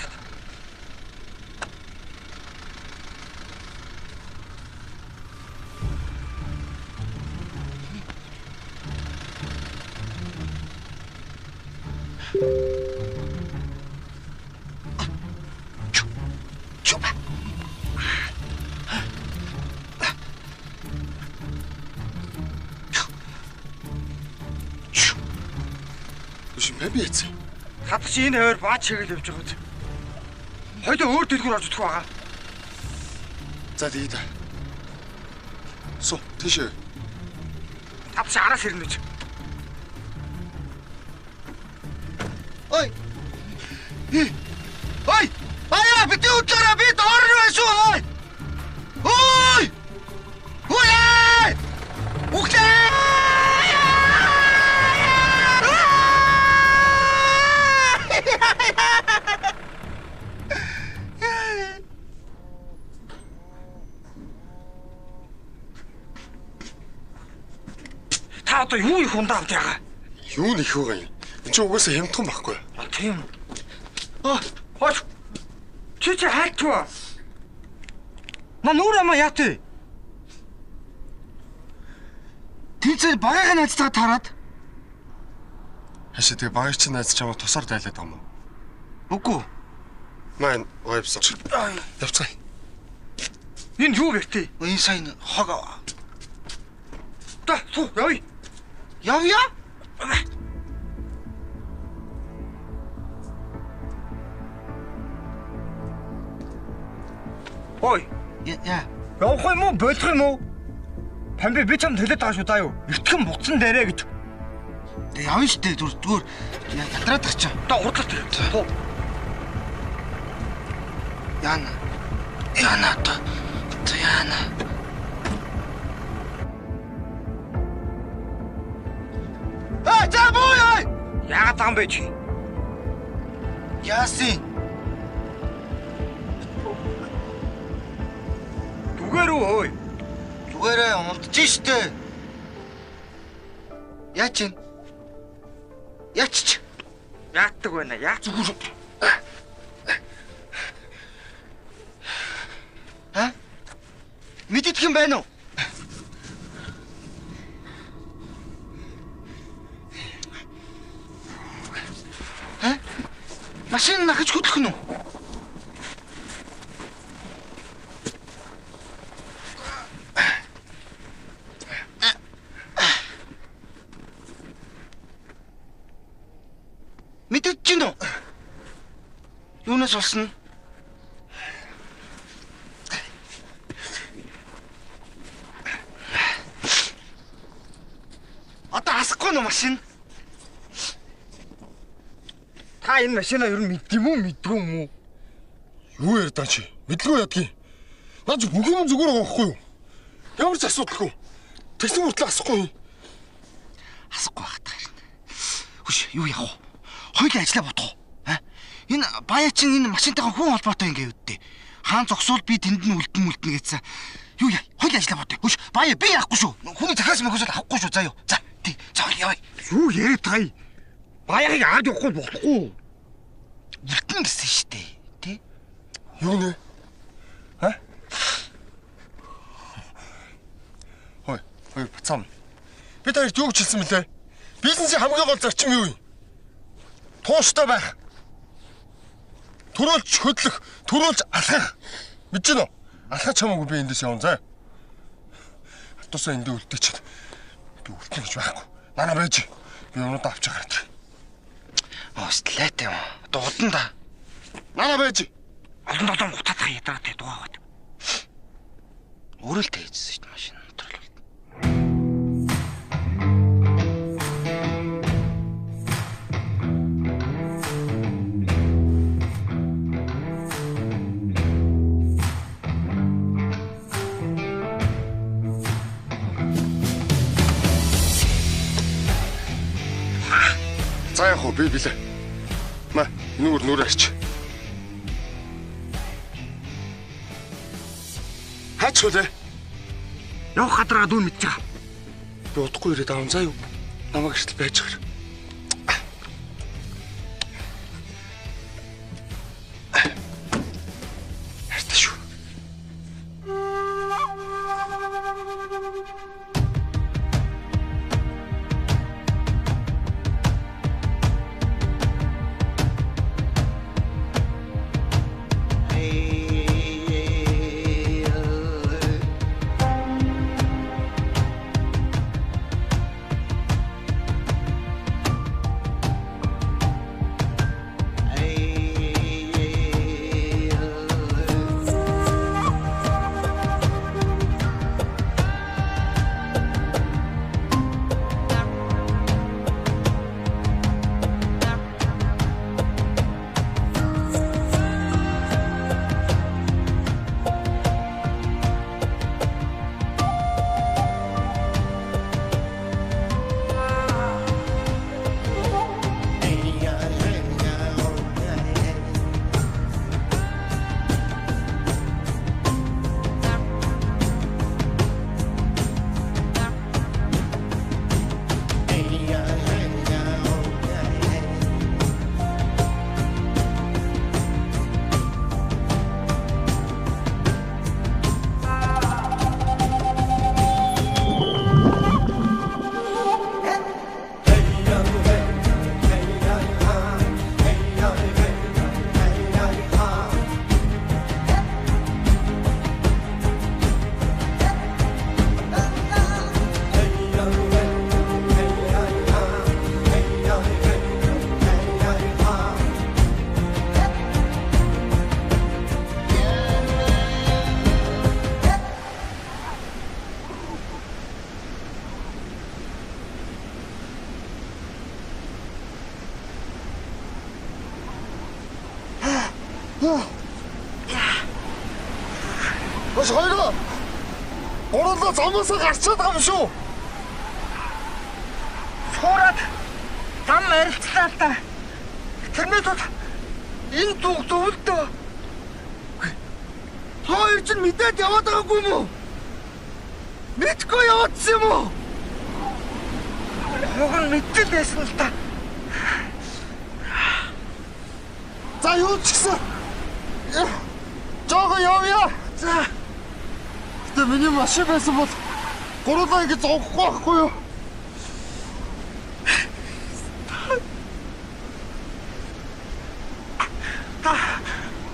Чупа. Би яц. Хадч энэ хоёр баач шигээл явж байгаа. Хоёул өөр дэлгүүр орж идэх байгаа. За тэгээд. Суу тийш. Хадч араас ирнэ гэж. Ой. Баяа битүү өдрөө би доор нь байна шүү. Ой. Үхлээ. Та одоо юу их ундаа авч байгаа? Юу нэх байгаа юм? Энд чи угаасаа хямдхан байхгүй. Тийм. Хоош. Чи хайчваа. Нүүр ама яатэ? Тэнцээ багаага найзтайгаа тараад. Хашаа тэгээ багаж чи найз чамаа тусаар дайлаад байгаа юм уу? Үгүй. Маань ойвсоо. Явцгаа. Энэ юу вэ? Энэ сайн хог. Та суу яв. Явъя? Ой. Яа. Явах юм уу? Болох юм уу? Бамби би чамд хэлээд байгаа шүү даа юу. Итгэн буцсан дээрээ гэж. Тэг явна штэ зүгээр ятраад тах чи. Та урдлаа тэр. Яна та. Яна. За бой. Яагаад таам бэ чи? Яасын. Түгээр үү? Түгээрээ унтж штэ. Яач. Яач. Яатдаг байна. Яац зүгээр. Мэдэх юм байна уу? Машин нахаж хөдлөх нь үү? Мэдэрч гин үү? Юунаас болсон? Одоо асахгүй нь машин. Та энэ машинаа ер нь мэддэм үү, мэдгүй юм уу? Юу ярьдаа чи? Мэдлгүй ядгийн. Наа чи бүх юм зүгээр байгаа байхгүй юу? Ямар ч асуудалгүй. Тэгсэн хүртэл асахгүй. Асахгүй хата харин. Хүш юу яах вэ? Хоёул ажиллаа бодох уу? Энэ Баяа чин энэ машинтайгаа хүн холбоотой ингэ үүдтэй. Хаан зогсвол би тэнд нь үлдэн гэсэн. Юу яа? Хоёул ажиллаа бодъё. Хүш Баяа би яахгүй шүү. Хүний захиас мөхөсөл авахгүй шүү. За юу. За тий. Цаавал яваа. Юу яриад таа. Баяагийг аваад явахгүй болохгүй. Үлдэн гэсэн шүү дээ. Тий? Юу нэ? Хой бацаам. Би таарт юу ч хэлсэн мөлий? Бизнесийн хамгийн гол зарчим юу вэ? Тууштай байх. Төрүүлж хөдлөх, төрүүлж алхах. Мэдэж гэнэ үү? Алхаж хамаагүй би эндээс явна заа. Тусаа эндээ үлдээчихэд би үлдэх гэж байхгүй. Нана байж. Би өнөөдөр авч гараад. Остлаатай юм. Дуудан да. Нана байж. Олон гутаадах ядараатай дугаагаад. Өөрөлтэй хийжсэн шүү дээ машин моторлол. За яг хөө би билээ. Ма, нүр арч. Хаач үлээ. Явах хадраа дүү мэдж байгаа. Би удахгүй ирээд аав заа юу? Намайг гэртэл байж гэр. Хартай шүү. Бос хоёроо. Гурлаа замаасаа гарчаад байгаа юм шүү. Суураад зам арилцлаа л да. Тэрнээс бол энэ зүг зөвлөдөө. Хоёр ч мэдээд яваад байгаагүй юм уу? Мэдгүй яваадсан юм уу? Хогон мэддэг байсан л та. За юу ч гэсэн. Жого явъя. За. Тэ миний машин байсан бол гурлаа ингэ зовхгүй байхгүй юу?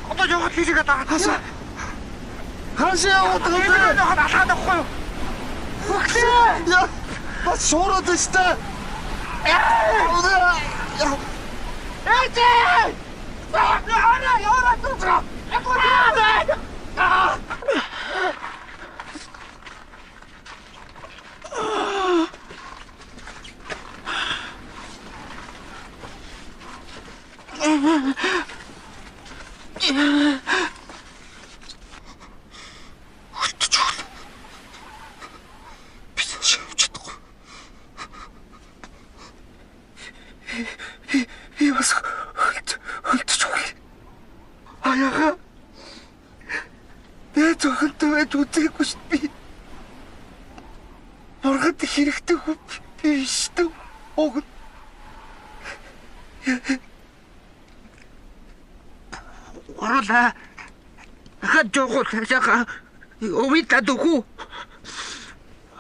Одоо яваад хийлгээ даа. Хаашаа яваад байгаа юм бэ? Алхаад авахгүй юу? Яа. Бас шуураад өстэй. Оруулаа. Ахад жоохоо цаашаа өвитад өгөө.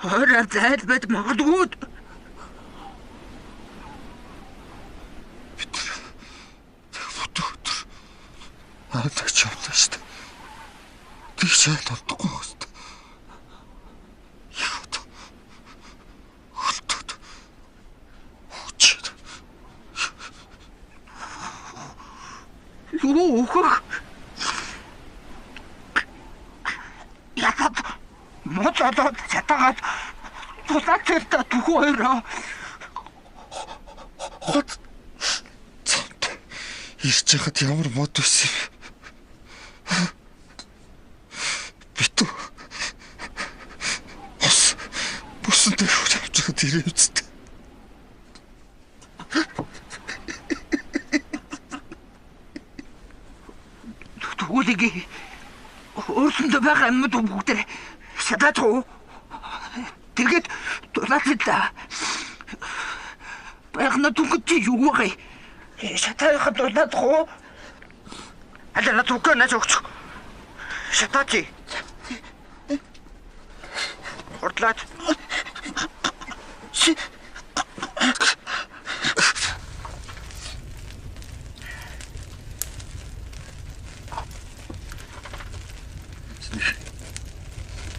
Ороо зайлбад магадгүй. Аадагч явлаа шүү дээ. Тийшээ толдохгүй шүү дээ. Яагаад? Хөлтөд. Хүчээр. Юу хөх? Ятад моцолоод цатагаад тулаачтай төхөө хоёроо. Хот. Ирж яхад ямар мод байсан юм. Битүү. Бусан дээр явж хад ирээ үстэ. Төгөлийг өөрсөндөө байгаа юмд бүгдээ шатаач уу? Тэргээд тулаачтай. Баягна түгэж юу вэ? Шатаахад тулаадах уу? Алаа түгэж наач өгч. Шатаач. Ордлаад.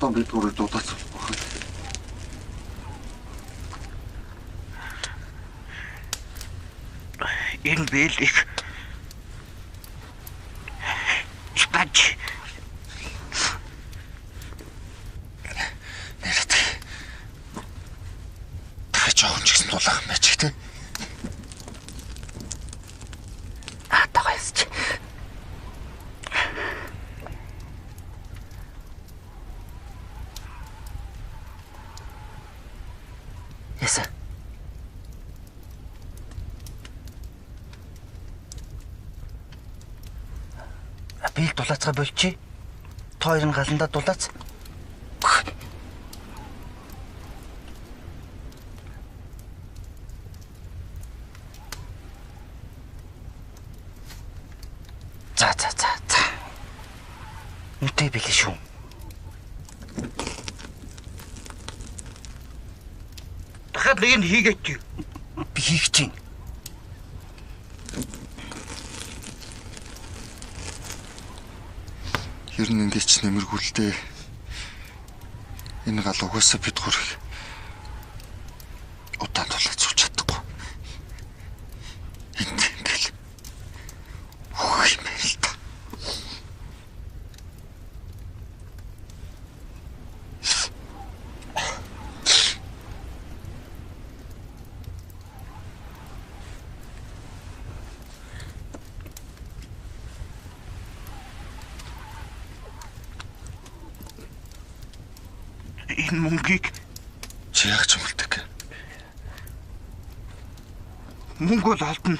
Там би түрүү дутаац. Энэ бэлэг стач нэрэт дахиж жоохон ч гэсэн дулаах юм байж тэ. Атагаас Яса. Би л дулаацгаа болчих. Та хоёрын галандаа дулаац. За. Үнтэй билээ шүү. дахиад нэг нь хийгээч. Би хийх чинь. Ер нь ингээд ч нэмэргүүлдэ. Энэ гал угаасаа бид гурыг удаан тулаад сууж чадахгүй. Энд ингээл хөөе мэл та. Энэ мөнгийг Чи яг ч юм болдог. мөнгө бол олдно.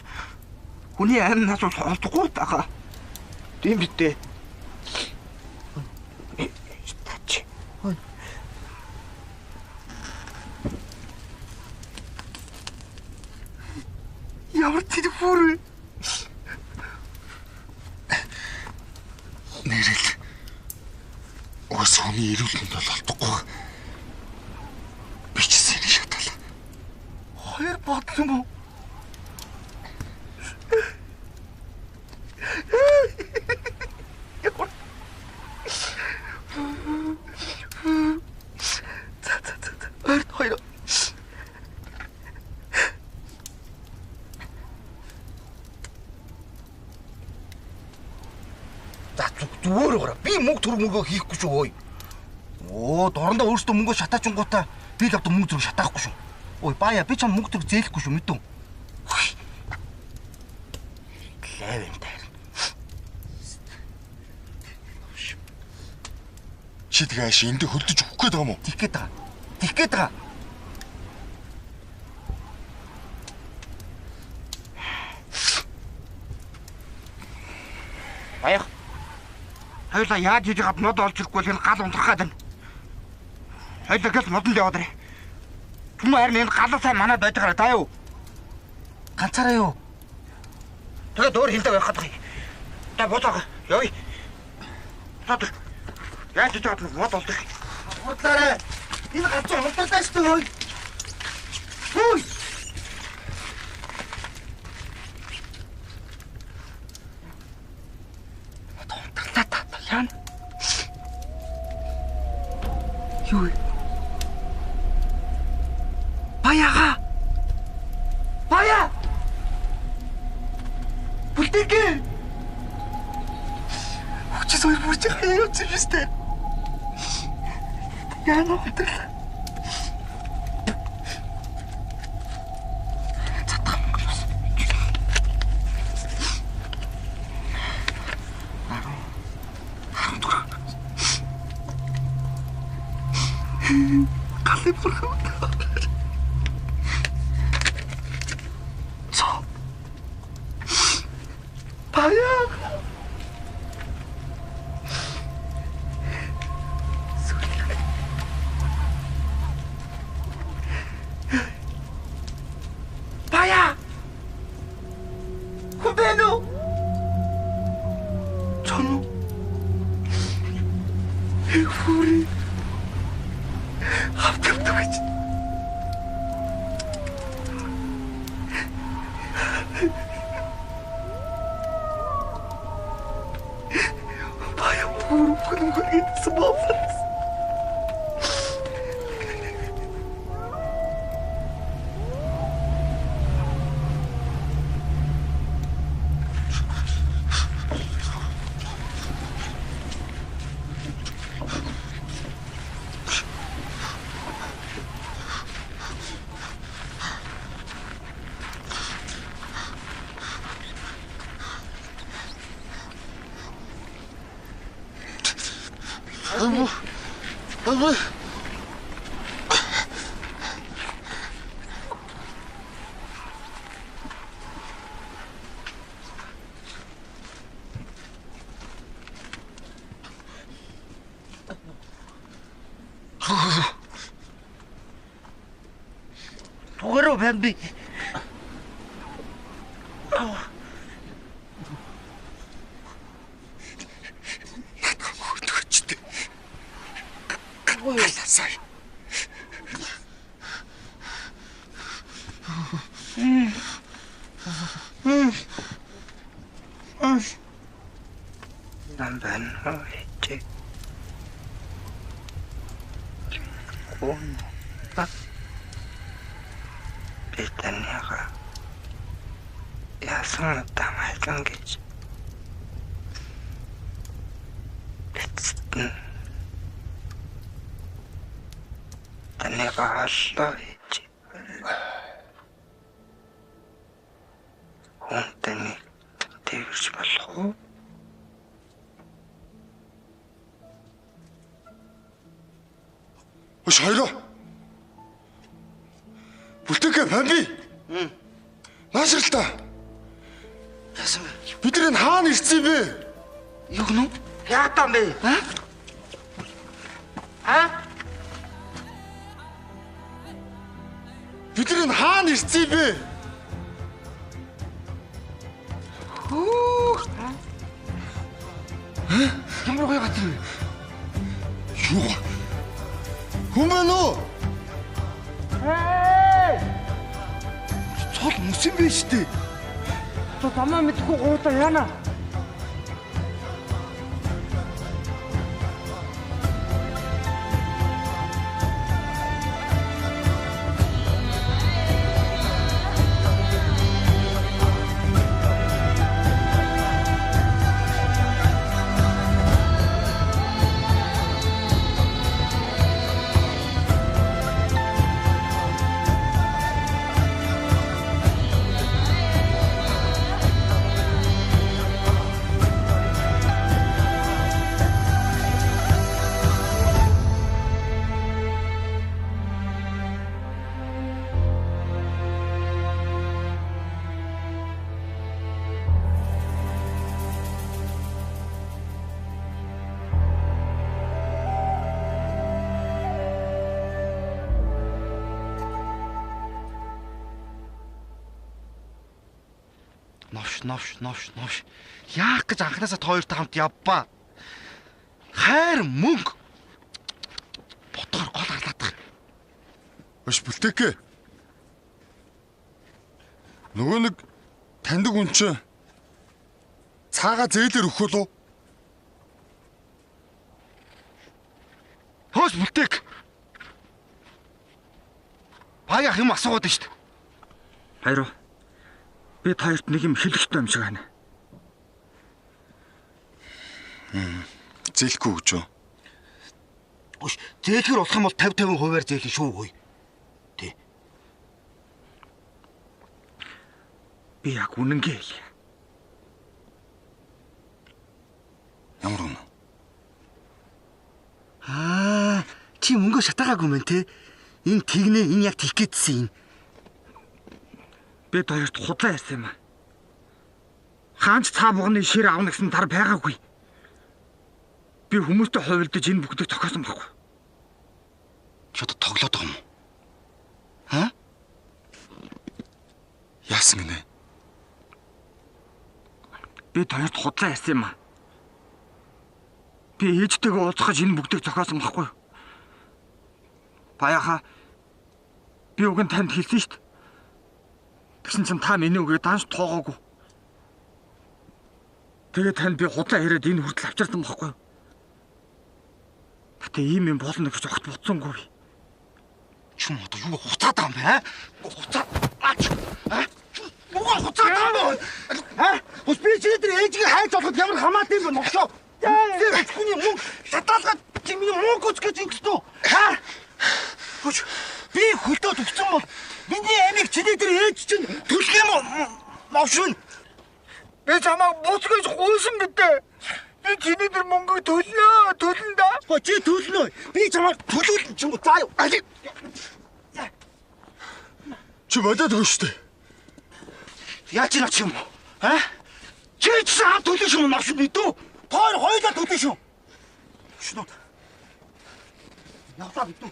Хүний амнаас бол олдохгүй байгаа. Тийм битээ. Тач. Ямар телефон? Нэрэл. Уус хүний эрүүл мэнд бол олдохгүй. Би ч сэрий шаталаа. Хоёр бодлоо мó. Хоёр. За зүгээр өгөрөө. Би мөнгө мөнгөө хийхгүй шүү ой. Оо, дорндоо өөртөө мөнгөө шатаачингуудаа би л одоо мөнгө зүрх шатаахгүй шүү. Ой, бая би ч мөнгө зүрх зээлэхгүй шүү мэдв. Левэн дээр. Чи тэгээ ааш эндээ хөлдөж өгөх гээд байгаа юм уу? Тих гээд байгаа. Баях. Хоёулаа яаж хийж байгаад мод олж ирэхгүй л энэ гал унтрах гээд байна. Хоёулаа гэл модонд яваад ирээ. Түмэн харин энэ гал сайн манад байж байгаа даа юу? Ганцаараа юу? Тэгээд өөр хилдэг байх гэдэг. Та бодоо. Явъя. Тод. Яаж хийж байгаад мод олж ирэх. Бодлаарай. Энэ гацаа хурдтай шүү дээ. Хөөе. Яан. Юу? Баяга. Бая. Бүлтэйг. Хүчтэй ой бүрч хаяа зүстэй. Яан өдөр. Калибр. Цо. Бая. Бая. Хубэно. Чоно. Фури. Автомобиль. Бая буруу хөрөнгөний смофс. Тугаруу бамби. Сай. Намбан хөөч. Ба. Битаняга. Яасан тамайсан гэж. Танайга халлаа хийж. Хонтаны тэгж болох уу? Өш хоёроо. Бүлтэйгээ бамби. Наашралта. Яасан бэ? Бид нар хаана ирсэн бэ? Юу гэнэ? Яатан бэ? Бид нар хаана ирсэн бэ? Ямар гоё гатар вэ? Юу? Хүмэн үү? Цол мөс юм биш үү? То тамаа мэдхгүй гоота яана. Новш. Яах гэж анханасаа хоёртой хамт явбаа. Хайр мөнгө. Ботгоор гол арлаадах. Өш бүлтэйкэ. Нөгөө нэг таньдаг хүн чинь цаага зээлэр өгөх үү? Хөөс бүлтэйк. Баяа юм асуугаад байна шүү дээ. Хайруу. Би хоёрт нэг юм хэлэхтэй юм шиг байна. Зээлэхгүй гэж юу? Үш, зээлхэр болох юм бол 50% зээлэх шүү хөөе. Тий. Би яг үнэнгээ хэлье. Ямар үнэ? Чи мөнгө шатаагаагүй мэн те. Энэ тэгнэ, энэ яг тийх гээдсэн юм. Бид хоёрт худлаа ярьсан юм аа. Хаанч цаа буганы шир авна гэсэн тар байгаагүй. Би хүмүүстэй хувилдаж энэ бүгдийг зохиосон байхгүй. Чи одоо тоглоод байгаа юм уу? Ха? Яасан гинэ? Бид хоёрт худлаа ярьсан юм аа. Би ээжтэйгээ уулзах гэж энэ бүгдийг зохиосон байхгүй. Баяха би уг нь танд хэлсэн шүү дээ. Тэгсэн чинь та миний үгээ данш тоогоогүй. Тэгээд танд би худлаа яриад энэ хүртэл авчирсан байхгүй. Гэтэ ийм юм болно гэж огт бодсонгүй. Чүм одоо юу хуцаад байгаа юм бэ? Хуцаад. Муу хуцаад байгаа юм. Хөөс би чи тэр ээжийг хайж болоход ямар хамаатай юм бэ ногшоо. Тэр хүний мөнгө шатаалгаад чи миний мөнгө гэж ингэсэн үү? Хөөс би хөлтөө төгсөн бол миний амийг чиний тэр ээж чинь төлөх юм уу? Ногшоо. Би чамайг буцгаж гуйсан мэдээ. Би чиний тэр мөнгөийг төлнө да. Хөө чи төлнө. Би чамайг төлөөлн ч юм уу. За юу. Чи бодоод байгаа шүү дээ. Яаж ч юм уу? Чи ч саа төлөв шүү ногшоо бидүү. Тоор хоёулаа төлөв шүү. Шнууд. Яваа бидүү.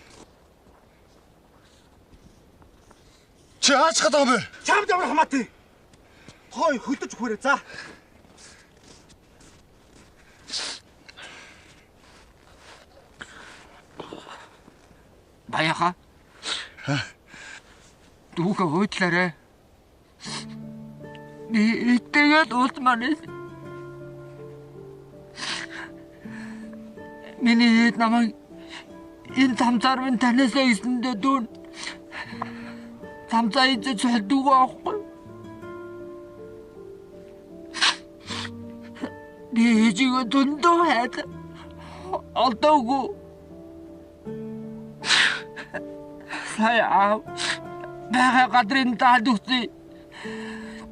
Чи аач гадаа бэ? Чамд ямар хамаатай. Хой хөлдөж хүрээ за. Баяха. Дүүгээ хөөдлөөрэй. Би итгэгээд уулзмаар. Миний хэд намайг энэ замцаар минь таньсаа ирсэндээ дүүн. Замцаа идэж солдгоо аахгүй. Би ээжигээ дөндөө хайд. Алдаагүй. Сая бага гадрын таад үсэ.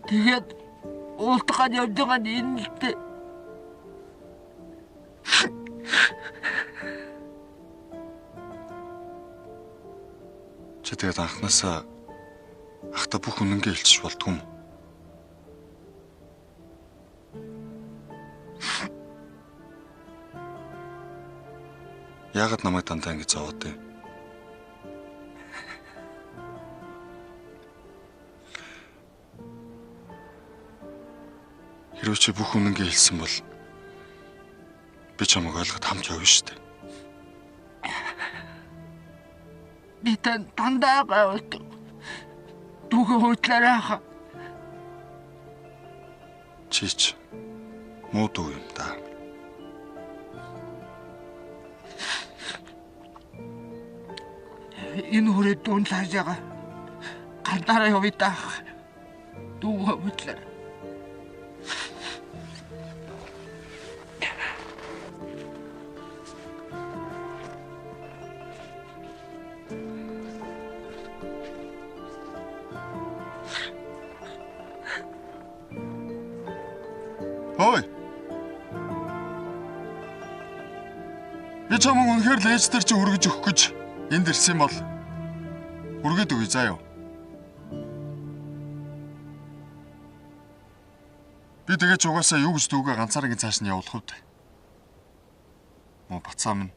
Тэгээд уултгаад явж байгаа энэ л дээ. Чи тэгээд анханасаа ахта бүх үнэнгээ хэлчих болдгоо юм. Яагаад намайг дандаа ингэж зовоод вэ? Хэрвээ чи бүх үнэнгээ хэлсэн бол би чамайг ойлгоход хамт явна шүү дээ. Би дандаа гайвалт. Дүүгээ хөөдлөөрэй хаа. Чич муу дүү юм да. Энэ хүрээ дуун цаашаага гантаараа явъя та. Дүүгээ хөөдлөөрэй. Ой. Би чамайг үнэхээр л ээжтэр чи үргэж өгөх гэж энд ирсэн бол үргээд өгье заа юу. Би тэгээд угаасаа юу гэж дүүгээ ганцаараа цааш нь явуулах вэ? Муу бацаа минь.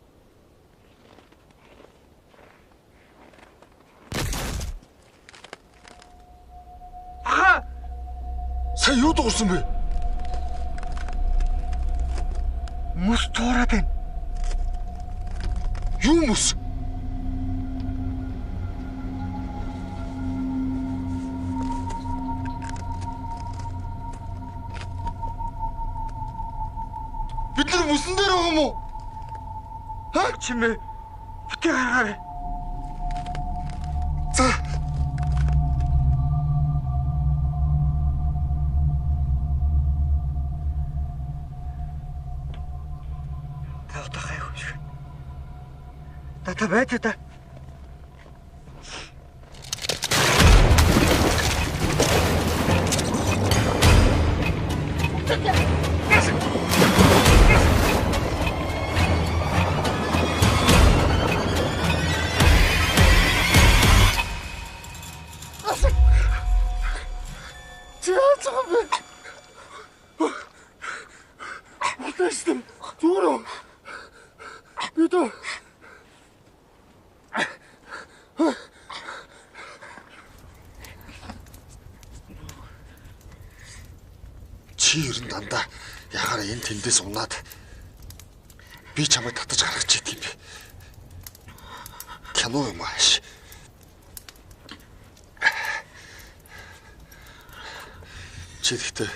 Та юу дуурсан бэ? Мөс туураад байна. Юу мөс? Бид нар мөсөн дээр байгаа юм уу? Чимээ. Битээ гаргаарай. За. Тавтахай хөөш. Та байт та. Чи ер нь дандаа яхаар энэ тэндээс унаад би чамайг татаж гаргаж идэг юм бэ? Кино юм ааш. Чи гэхдээ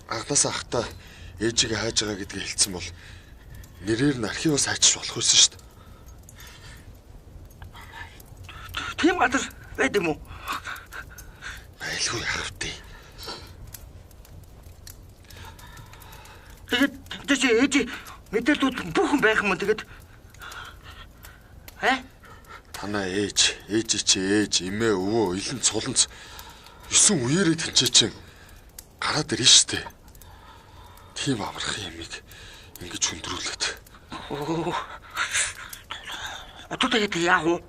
анхнаас ахта ээжигээ хайж байгаа гэдгийг хэлсэн бол нэрээр нь архивоос хайчих болох байсан шүү дээ. Тийм газар байд юм уу? Байлгүй хавтыг. Тэгээд чи ээж мэдээлүүд бүхэн байх юм тэгээд танаа ээж эмээ өвөө илэн цуланц 9 үеэрээ тэнцээч гараад ирнэ штэ. Тийм амархан юмыг ингэж хүндрүүлээд. Атутай яах вэ?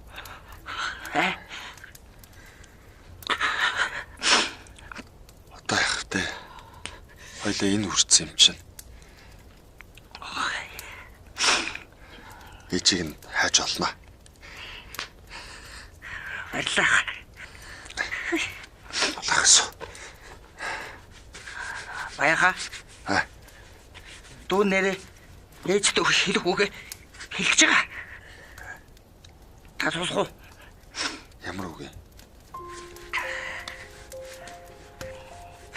Одоо яхахтай. Хоёлаа энэ хүрсэн юм чинь. Ээжийг нь хайж олно. Баярлалаа. Алгасуу. Баяха. Дүү нэрээ ээжтэй хэлэх үгээ хэлж байгаа. Та сонсох уу? Ямар үг вэ?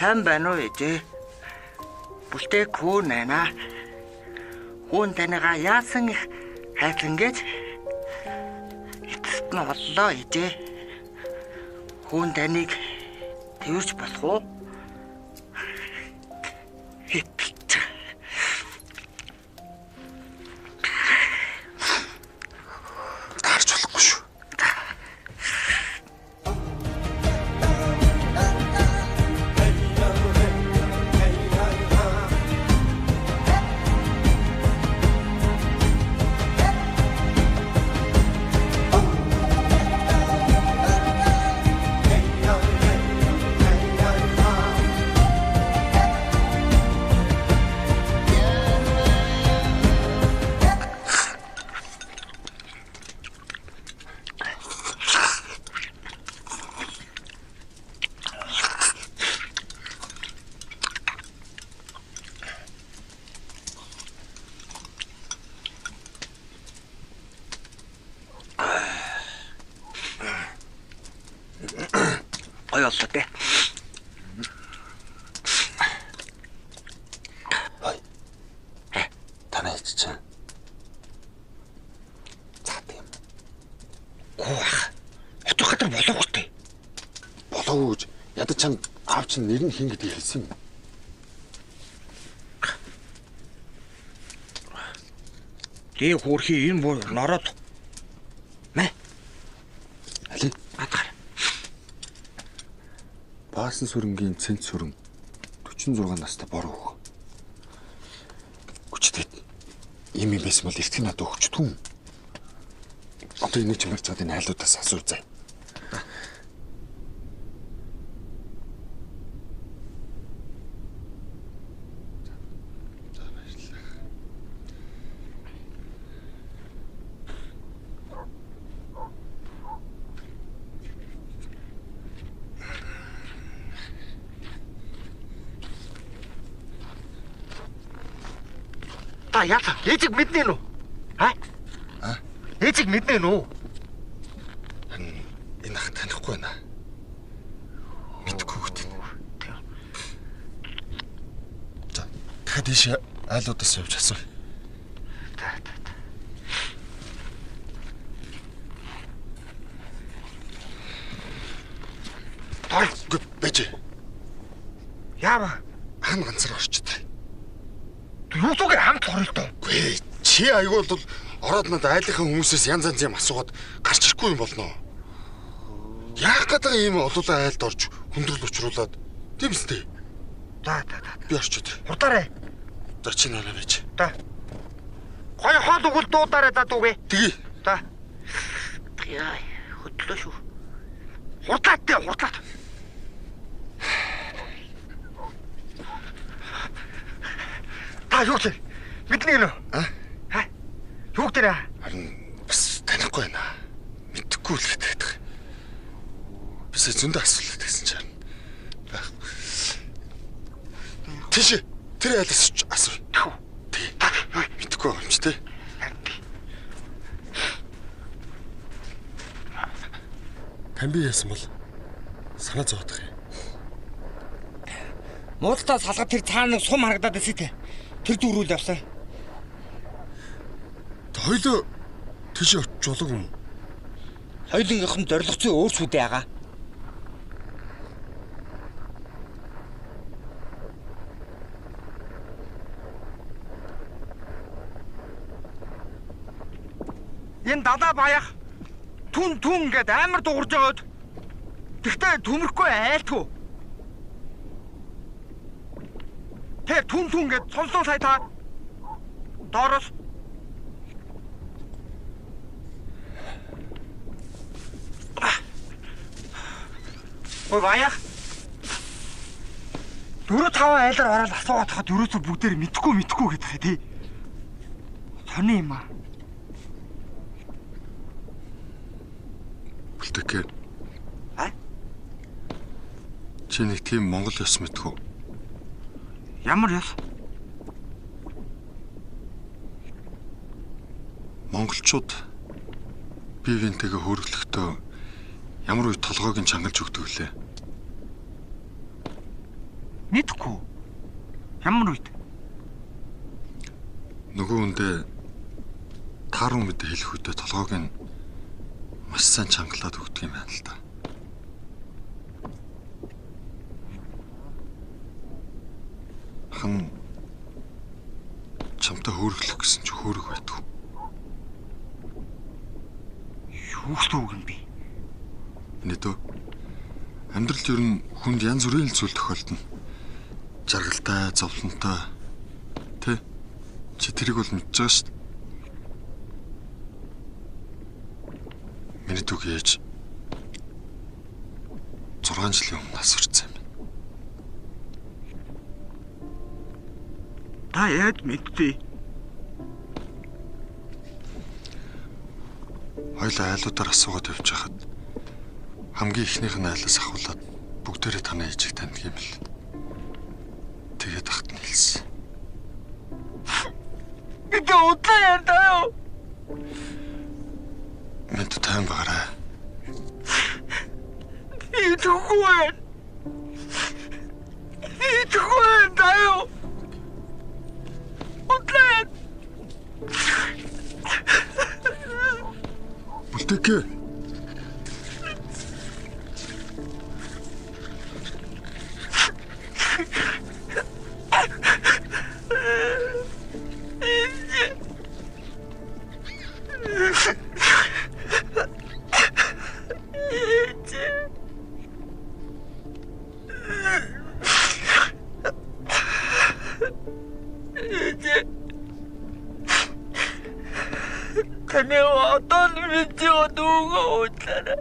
Хэн байна уу ээжээ? Бүлтэй хүү нана. Хүн танайгаа яасан хайсан гэж эцэст нь оллоо ээжээ. Хүн таныг тэрч болох уу? Таарч болохгүй шүү. Ойлоо тэ. Танай чинь. За тийм. Гоох. Хотохотор болов уу тэ? Болоогүй гэж ядаж чам аав чинь нэр нь хин гэдгийг хэлсэн юм. Тий хөөрхи энэ бүр нороод. Мэ. Али. Атгар. Баасан сүрэнгийн цэнт сүрэн 46 настай бороо хөх. Хүчтэйд ийм юм байсан бол эртхэн надад өгчдгүй. Одоо энэ чимэг цаадын айлуудаас асуу заа. Та яа? Ээжиг мэднэ нү? Ээжиг мэднэ нү? Энэ ах танихгүй байна. Мэдгүй гэдэг. За, дахиад ийш айлуудаас явж асуу. Ой, бэж. Яава. Хан ганцаар орчтой. Юу зүгээ хамт хоролтой. Гүй, чи айгүй бол ороод над айлынхаа хүмүүсээс янз янз юм асуугаад гарч ирэхгүй юм болно. Яах гэдэг юм олуулаа айлд орж хүндрэл учруулад тийм үстэй. За. Би орчод. Хурдаарай. За чи нэрэ байж. За. Гой хоол угол дуудаарай да дүүгээ. Тгий. За. Яа, хөдлөө шүү. Хурдлаад. Та юу ч мэднэ нөө? Юу гэрэ? Харин бас танихгүй байна. Мэдхгүй л гэдэг. Бисээ зөндөө асуулт гэсэн чинь. Тийш тэр айлаас асуу. Тий. Мэдхгүй юм чи тий. Тань би яасан бол санаа зовдох юм. Муудалтаа салгаад тэр цаана сум харагдаад байсан тий. Тэр дөрүүл явсан. Хоёлоо тийш очолог юм. Хоёлынгийнх нь зоригцоо өөр сүдэ яага. Энэ дадаа баях түн гэд амар дуурж байгаад тэгтээ төмөрөхгүй айлтгүй. Тэр түн гэд сонсон сая та доороос ой баях 4-5 айлаар ороод асуугаад хахад ерөөсөө бүгдээр мэдхгүй гэдэг тий. Сони юм аа. Бүлтэйг. Чи нэг тийм Монгол ёс мэдгүй. Ямар ёс? Монголчууд бивэнтэйгээ хөрөглөхдөө ямар үе толгойг нь чангалж өгдөг лээ. Мэдхгүй. Ямар үед? Нөгөө үндэ тааруу мэдээ хэлэх үедээ толгойг нь маш сайн чангалаад өгдөг юм байна л да. Хан чамтай хөөрөглөх гэсэн чи хөөрөг байдгүй. Юу зүг юм бэ? Нэдөө амьдралд ер нь хүнд янз бүрийн зүйл тохиолдно. Жаргалтай, зовлонтой. Тэ? Чи тэрийг бол мэдж байгаа шүү дээ. Миний дүү ээж 6 жилийн өмнө нас урсан юм байна. Та яаж мэдтий? Хоёлаа айлуудаар асуугаад явж хахад хамгийн ихнийх нь айлаас ахуулаад бүгдээрээ танаа ээжийг таньдаг юм л. Тэгээд ахт нь хэлсэн. Бид удлаа яндаа. Мэд тань багаарай. Идэггүй даа. Удлаа. Бүлтэйг. Таны 어떤 видео 누가 오잖아.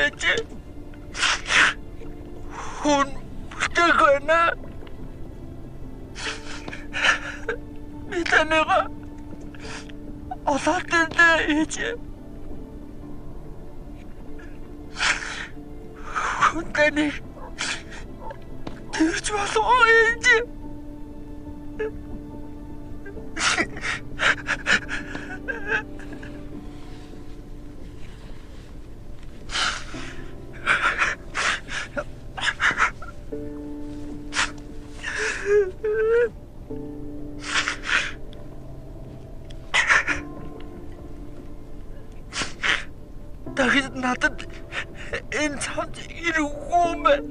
이제 혼 붙들거나 일단 내가 Олоотой ээж. Хүнтэний тэрч болов ээж. Дахид надад энэ цамц ирэхгүй юм байна.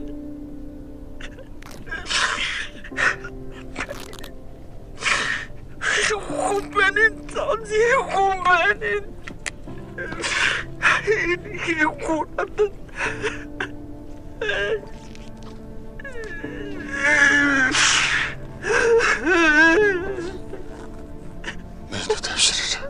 Хумбанин цамц ирэхгүй юм байна. Ирэхгүй надад. Мэдээ тавшираа.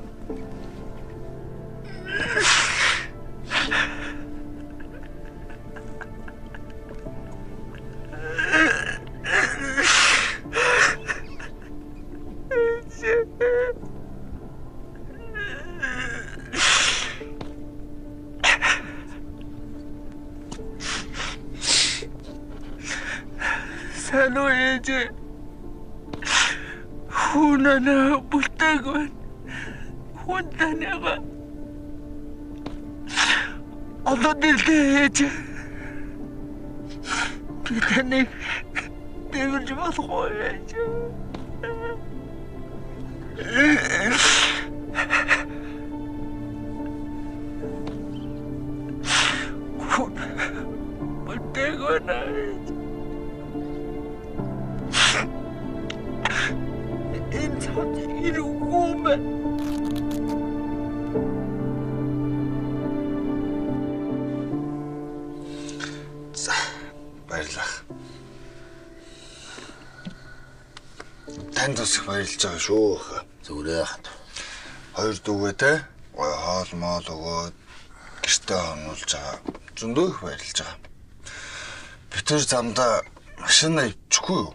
Сану ээж. Хүнана бүтээгвэн. Хүнтанега. Ододилтэй ээж. Бидэнэ тэгж болохгүй ээж. Хүн бүтээгвэн ээж. Энэ цамц ирэхгүй юм байна. За, баярлалаа. Танд бас их баярлж байгаа шүү. Зүгээрээ хат. Хоёр дүүгээ те гой хоол моол өгөөд гэртээ хонуулж байгаа. Зөндөө их баярлж байгаа. Би тэр замдаа машина ивчихгүй юу?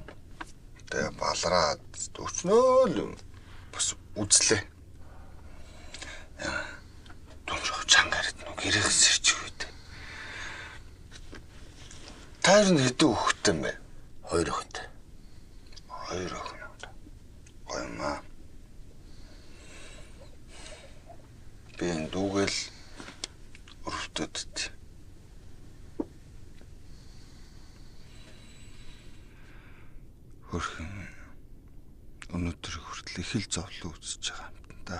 Тэгээ балраад өчнөө л бас үзлээ. Дүнжоо чангард нүг гэрээс ирчих үед. Таар нь хэдэн хүүхэдтэй юм бэ? 2 хүүхэдтэй. 2 охин. Гоймаа. Би энэ дүүгэл өрөвдөдд. Хөрхөн өнөөдөр хүртэл их л зовлон үзэж байгаа юм да.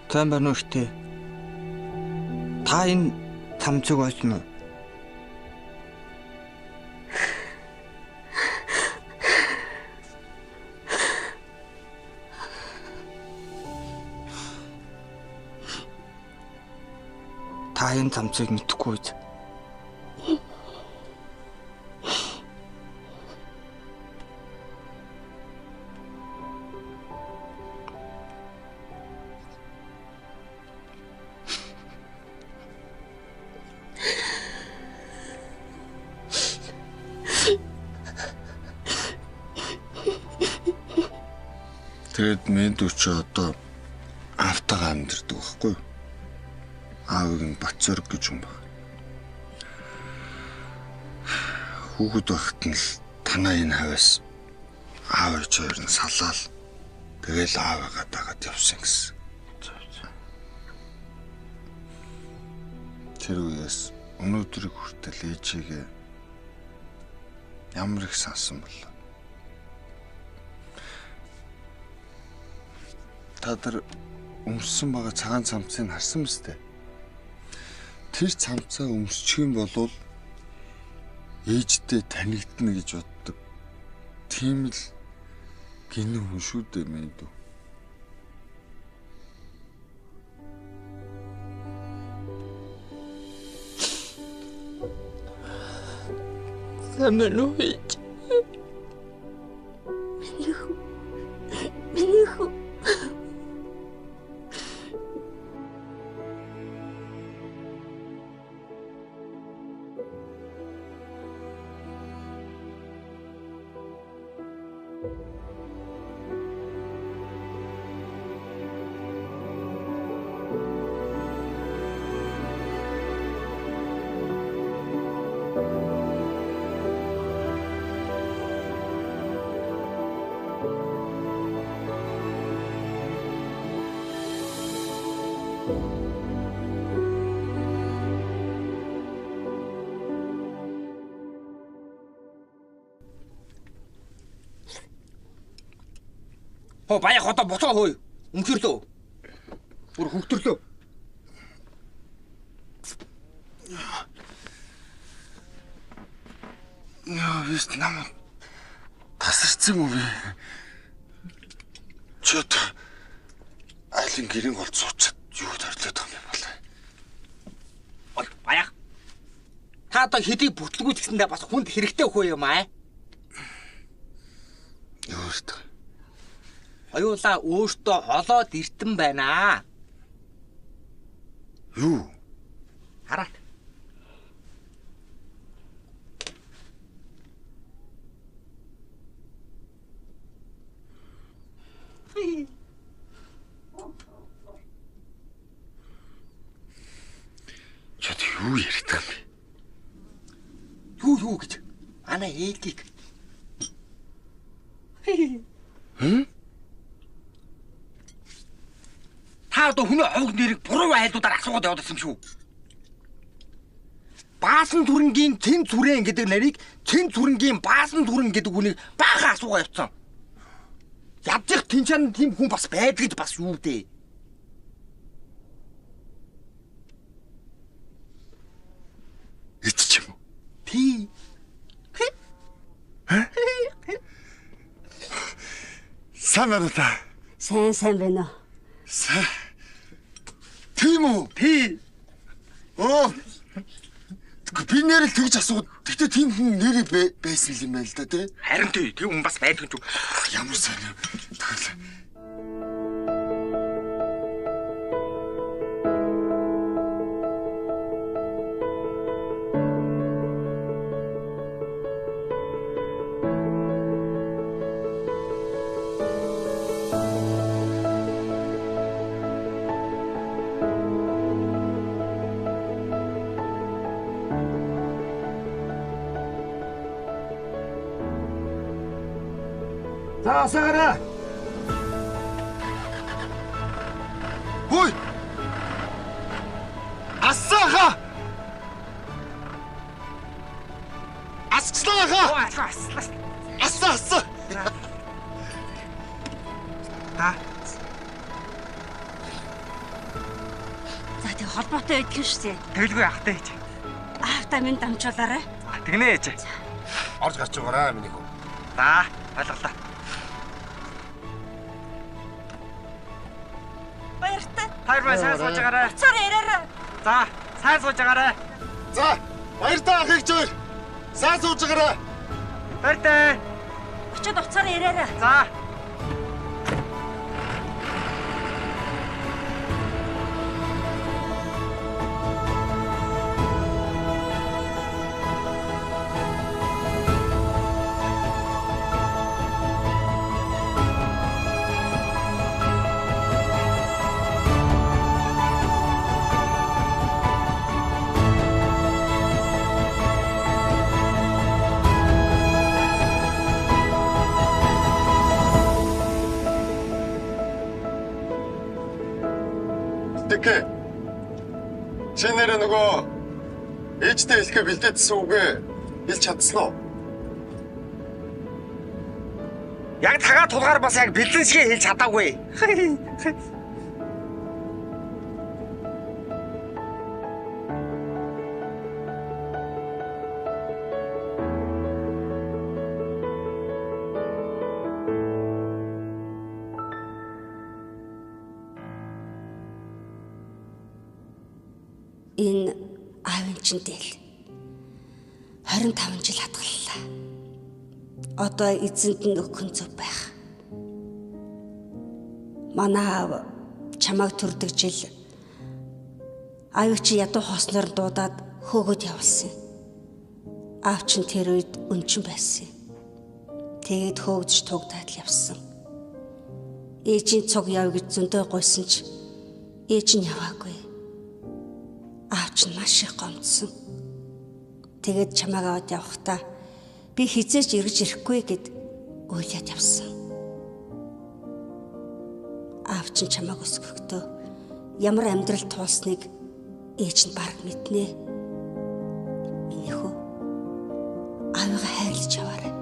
Сайн байна уу ихтэй? Та энэ цамцыг олно уу? Та энэ цамцыг мэдэхгүй үү? Тэгээд мэд үчи одоо автагаа амьдэрдэг байхгүй юу? аавыг нь Батцорг гэж юм баг. Хүүхэд байхад нь л танаа энэ хавьяас аав ээж хоёр нь салаал тэгэл аавыгаа дагаад явсан гэсэн. Тэр үеэс өнөөдрийг хүртэл ээжигээ ямар их сансан бол. Та нар өмссөн байгаа цагаан цамцыг харсан мэт. Тэр цамцаа өмсчих юм бол ээжтэй танигдна гэж боддог. Тийм л гинэ хүн шүү дээ мэд. Самэн үеч. Минийхүү. Баяа хотоо буцаа хөөе. Өмхөрлөө. Бүр хөвтөрлөө. Яа, вист нам тасарсан уу би? Чөт айлын гэрийн голд суучаад юу торлоод байгаа юм бол. Ой, баяа. Та одоо хэдий бүтлгүүд гэсэндээ бас хүнд хэрэгтэй хөө юм аа. Өөртөө Аюулаа өөртөө холоод иртэн байна. юу? Хараад. Чөт юу яриад байгаа Юу юм бэ? гэж? Ана ээлгийг. Та одоо хүний хог нэрийг буруу айлдуудаар асуугаад яваад байсан юм шүү. Баасан түрэнгийн Цэн Зүрэн гэдэг нарыг Цэн Зүрэнгийн Баасан Түрэн гэдэг хүнийг баахан асуугаа явцсан. Ядчих тэнчэн тийм хүн бас байдаг гэж бас юу дээ. Эцч юм уу? Тий. Сайн та. Сайн байна уу? Тийм үү? Тий. Оо. Би нэрэл тэгж асууд. Гэтэ тийм хүн нэрээ байсан юм байна л да тий. Харин тий, тийм хүн бас байдаг ч. Ямар сайн юм. Тэгэл. Асаагаарай. Хөөе. Асааха. Асчлааха. Асаа. Та. За тэг холбоотой байдгийн шүү дээ. Тэгэлгүй ах таа ээж. Аавтаа минь дамжуулаарай. Тэгнэ ээж. Орж гарч байгаарай миний хөө. За, ойлголоо. Баяртай. Хоёр бай сайн сууж байгаарай. Цаар яраарай. За, сайн сууж байгаарай. За, баяртай ах их зүйл. Сайн сууж байгаарай. Баяртай. Очоод уцаар яраарай. За. Окей. Чи нэр нөгөө ээжтэй хэлэхэ бэлдээдсэн үгээ хэлж чадсан уу? Яг тагаа тулгаар бас яг бэлдэн шиг хэлж чадаагүй. Энэ аавын чинь дээл 25 жил хатгаллаа. Одоо эзэнд нь өгөх зүг байх. Манай аав чамайг төрдөг жил аавыг чи ядуу хоосноор дуудаад хөөгөөд явуулсан. Аав чинь тэр үед өнчин байсан. Тэгээд хөөгдөж тугдаад л явсан. Ээжийн цог яв гэж зөндөө гойсон ч ээж нь яваагүй. Аав чинь маш их гомдсон. Тэгээд чамайг аваад явахдаа би хизээч эргэж ирэхгүй гэд уйлаад явсан. Аав чинь чамайг өсгөхдөө ямар амьдрал туулсныг ээж нь баг мэднэ. Миний хөө аавыгаа хайрлаж яваарай.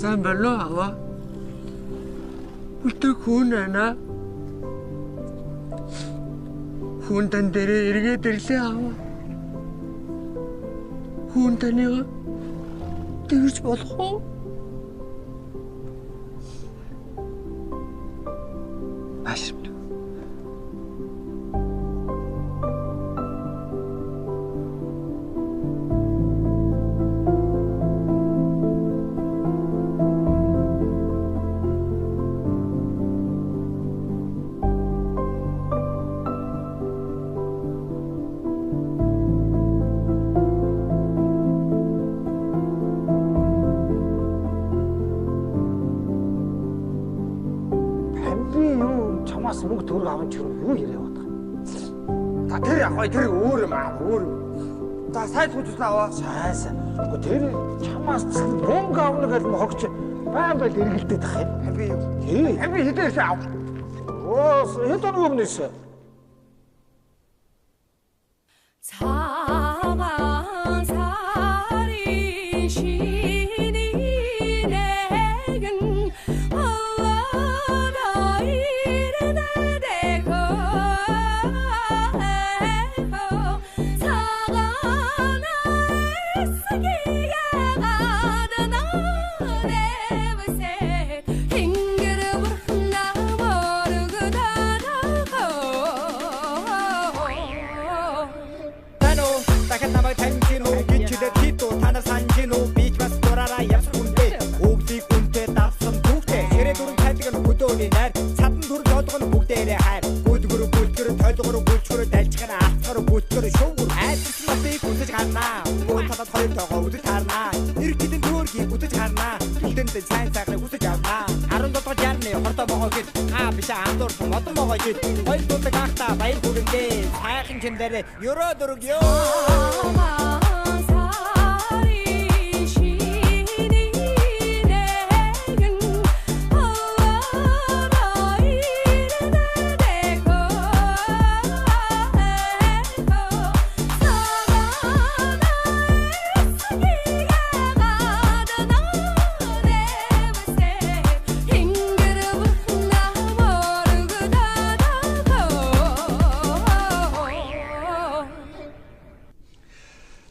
Сайн байна уу аваа? Бүтэг хүн байна. Хүн тань дээрээ эргээд ирлээ аваа. Хүн таныг тэгж болох уу? Маш. Мөнгө төгрөг аван ч юу яриа бодох. Та тэр явах тэр өөр юм аа өөр. За сайд хүчтэй аваа. Сайн. Гэхдээ тэр чамаас мөнгө авна гэж хогч байн байл эргэлдээд тах юм. Би юу? Би хэдээс ав. Оо хэдэн өмнөөс. цагаан сарын шиний нэгэн Yorodurugyo.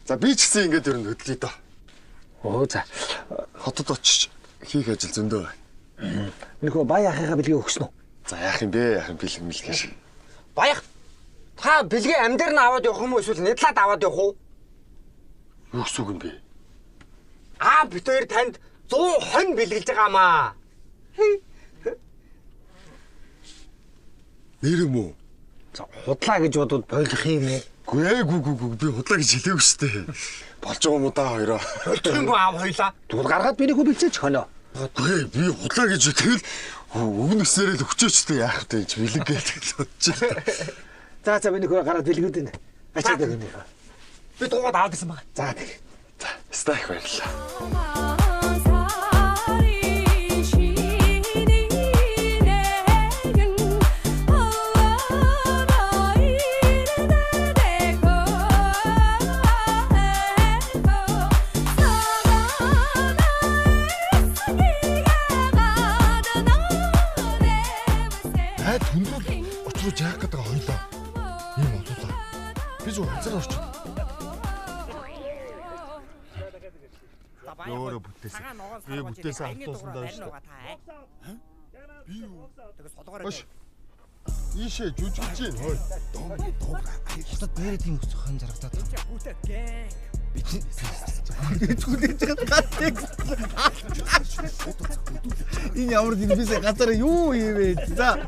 За би ч гэсэн ингэж өрн хөдлөе доо. Оо за. Хотод очиж хийх ажил зөндөө байна. Нөхөө бая ахыгаа бэлгээ өгсөн үү? За яах юм бэ? Яах юм бэлэг мэлгээ шиг. Баях. Та бэлгээ амдэр нь аваад явах юм уу эсвэл нэтлаад аваад явах уу? Юу гэсэн үг юм бэ? Бид хоёр танд 120 бэлгэлж байгаамаа. Нэр юм уу? За худлаа гэж бодвол болох юм ээ. Гү би худлаа гэж хэлээгүй шүү дээ. Болж байгаа юм уу да хоёроо? Болчих юм аав хоёлаа. Тэгвэл гаргаад бинийг хүбэлцээч хоноо. Би худлаа гэж тэгэл өгнөсээрээ л өчөөчтэй яах вэ гэж бэлэг гэж бодож байна. За бинийг гараад бэлгүүд энэ. Ачаад өгнө. Би дуугаад аваад ирсэн байгаа. За тэг. За стайк баярлаа. Очрууж яах гэдэг хоёлоо. Ийм бодлоо. Би зөв хацар орчих. Өөрөө бүтээсэн. Би бүтээсэн автуусан даа шүү дээ. Би юу? Ош. Ийшээ жүжигч юм хой. Доо. Хотод бэрэ тийм өссөн зарагдаад. Бүтээд гээ. Зүгдэж байгаа энэ ямар дивизээ газар юу юм бэ? За.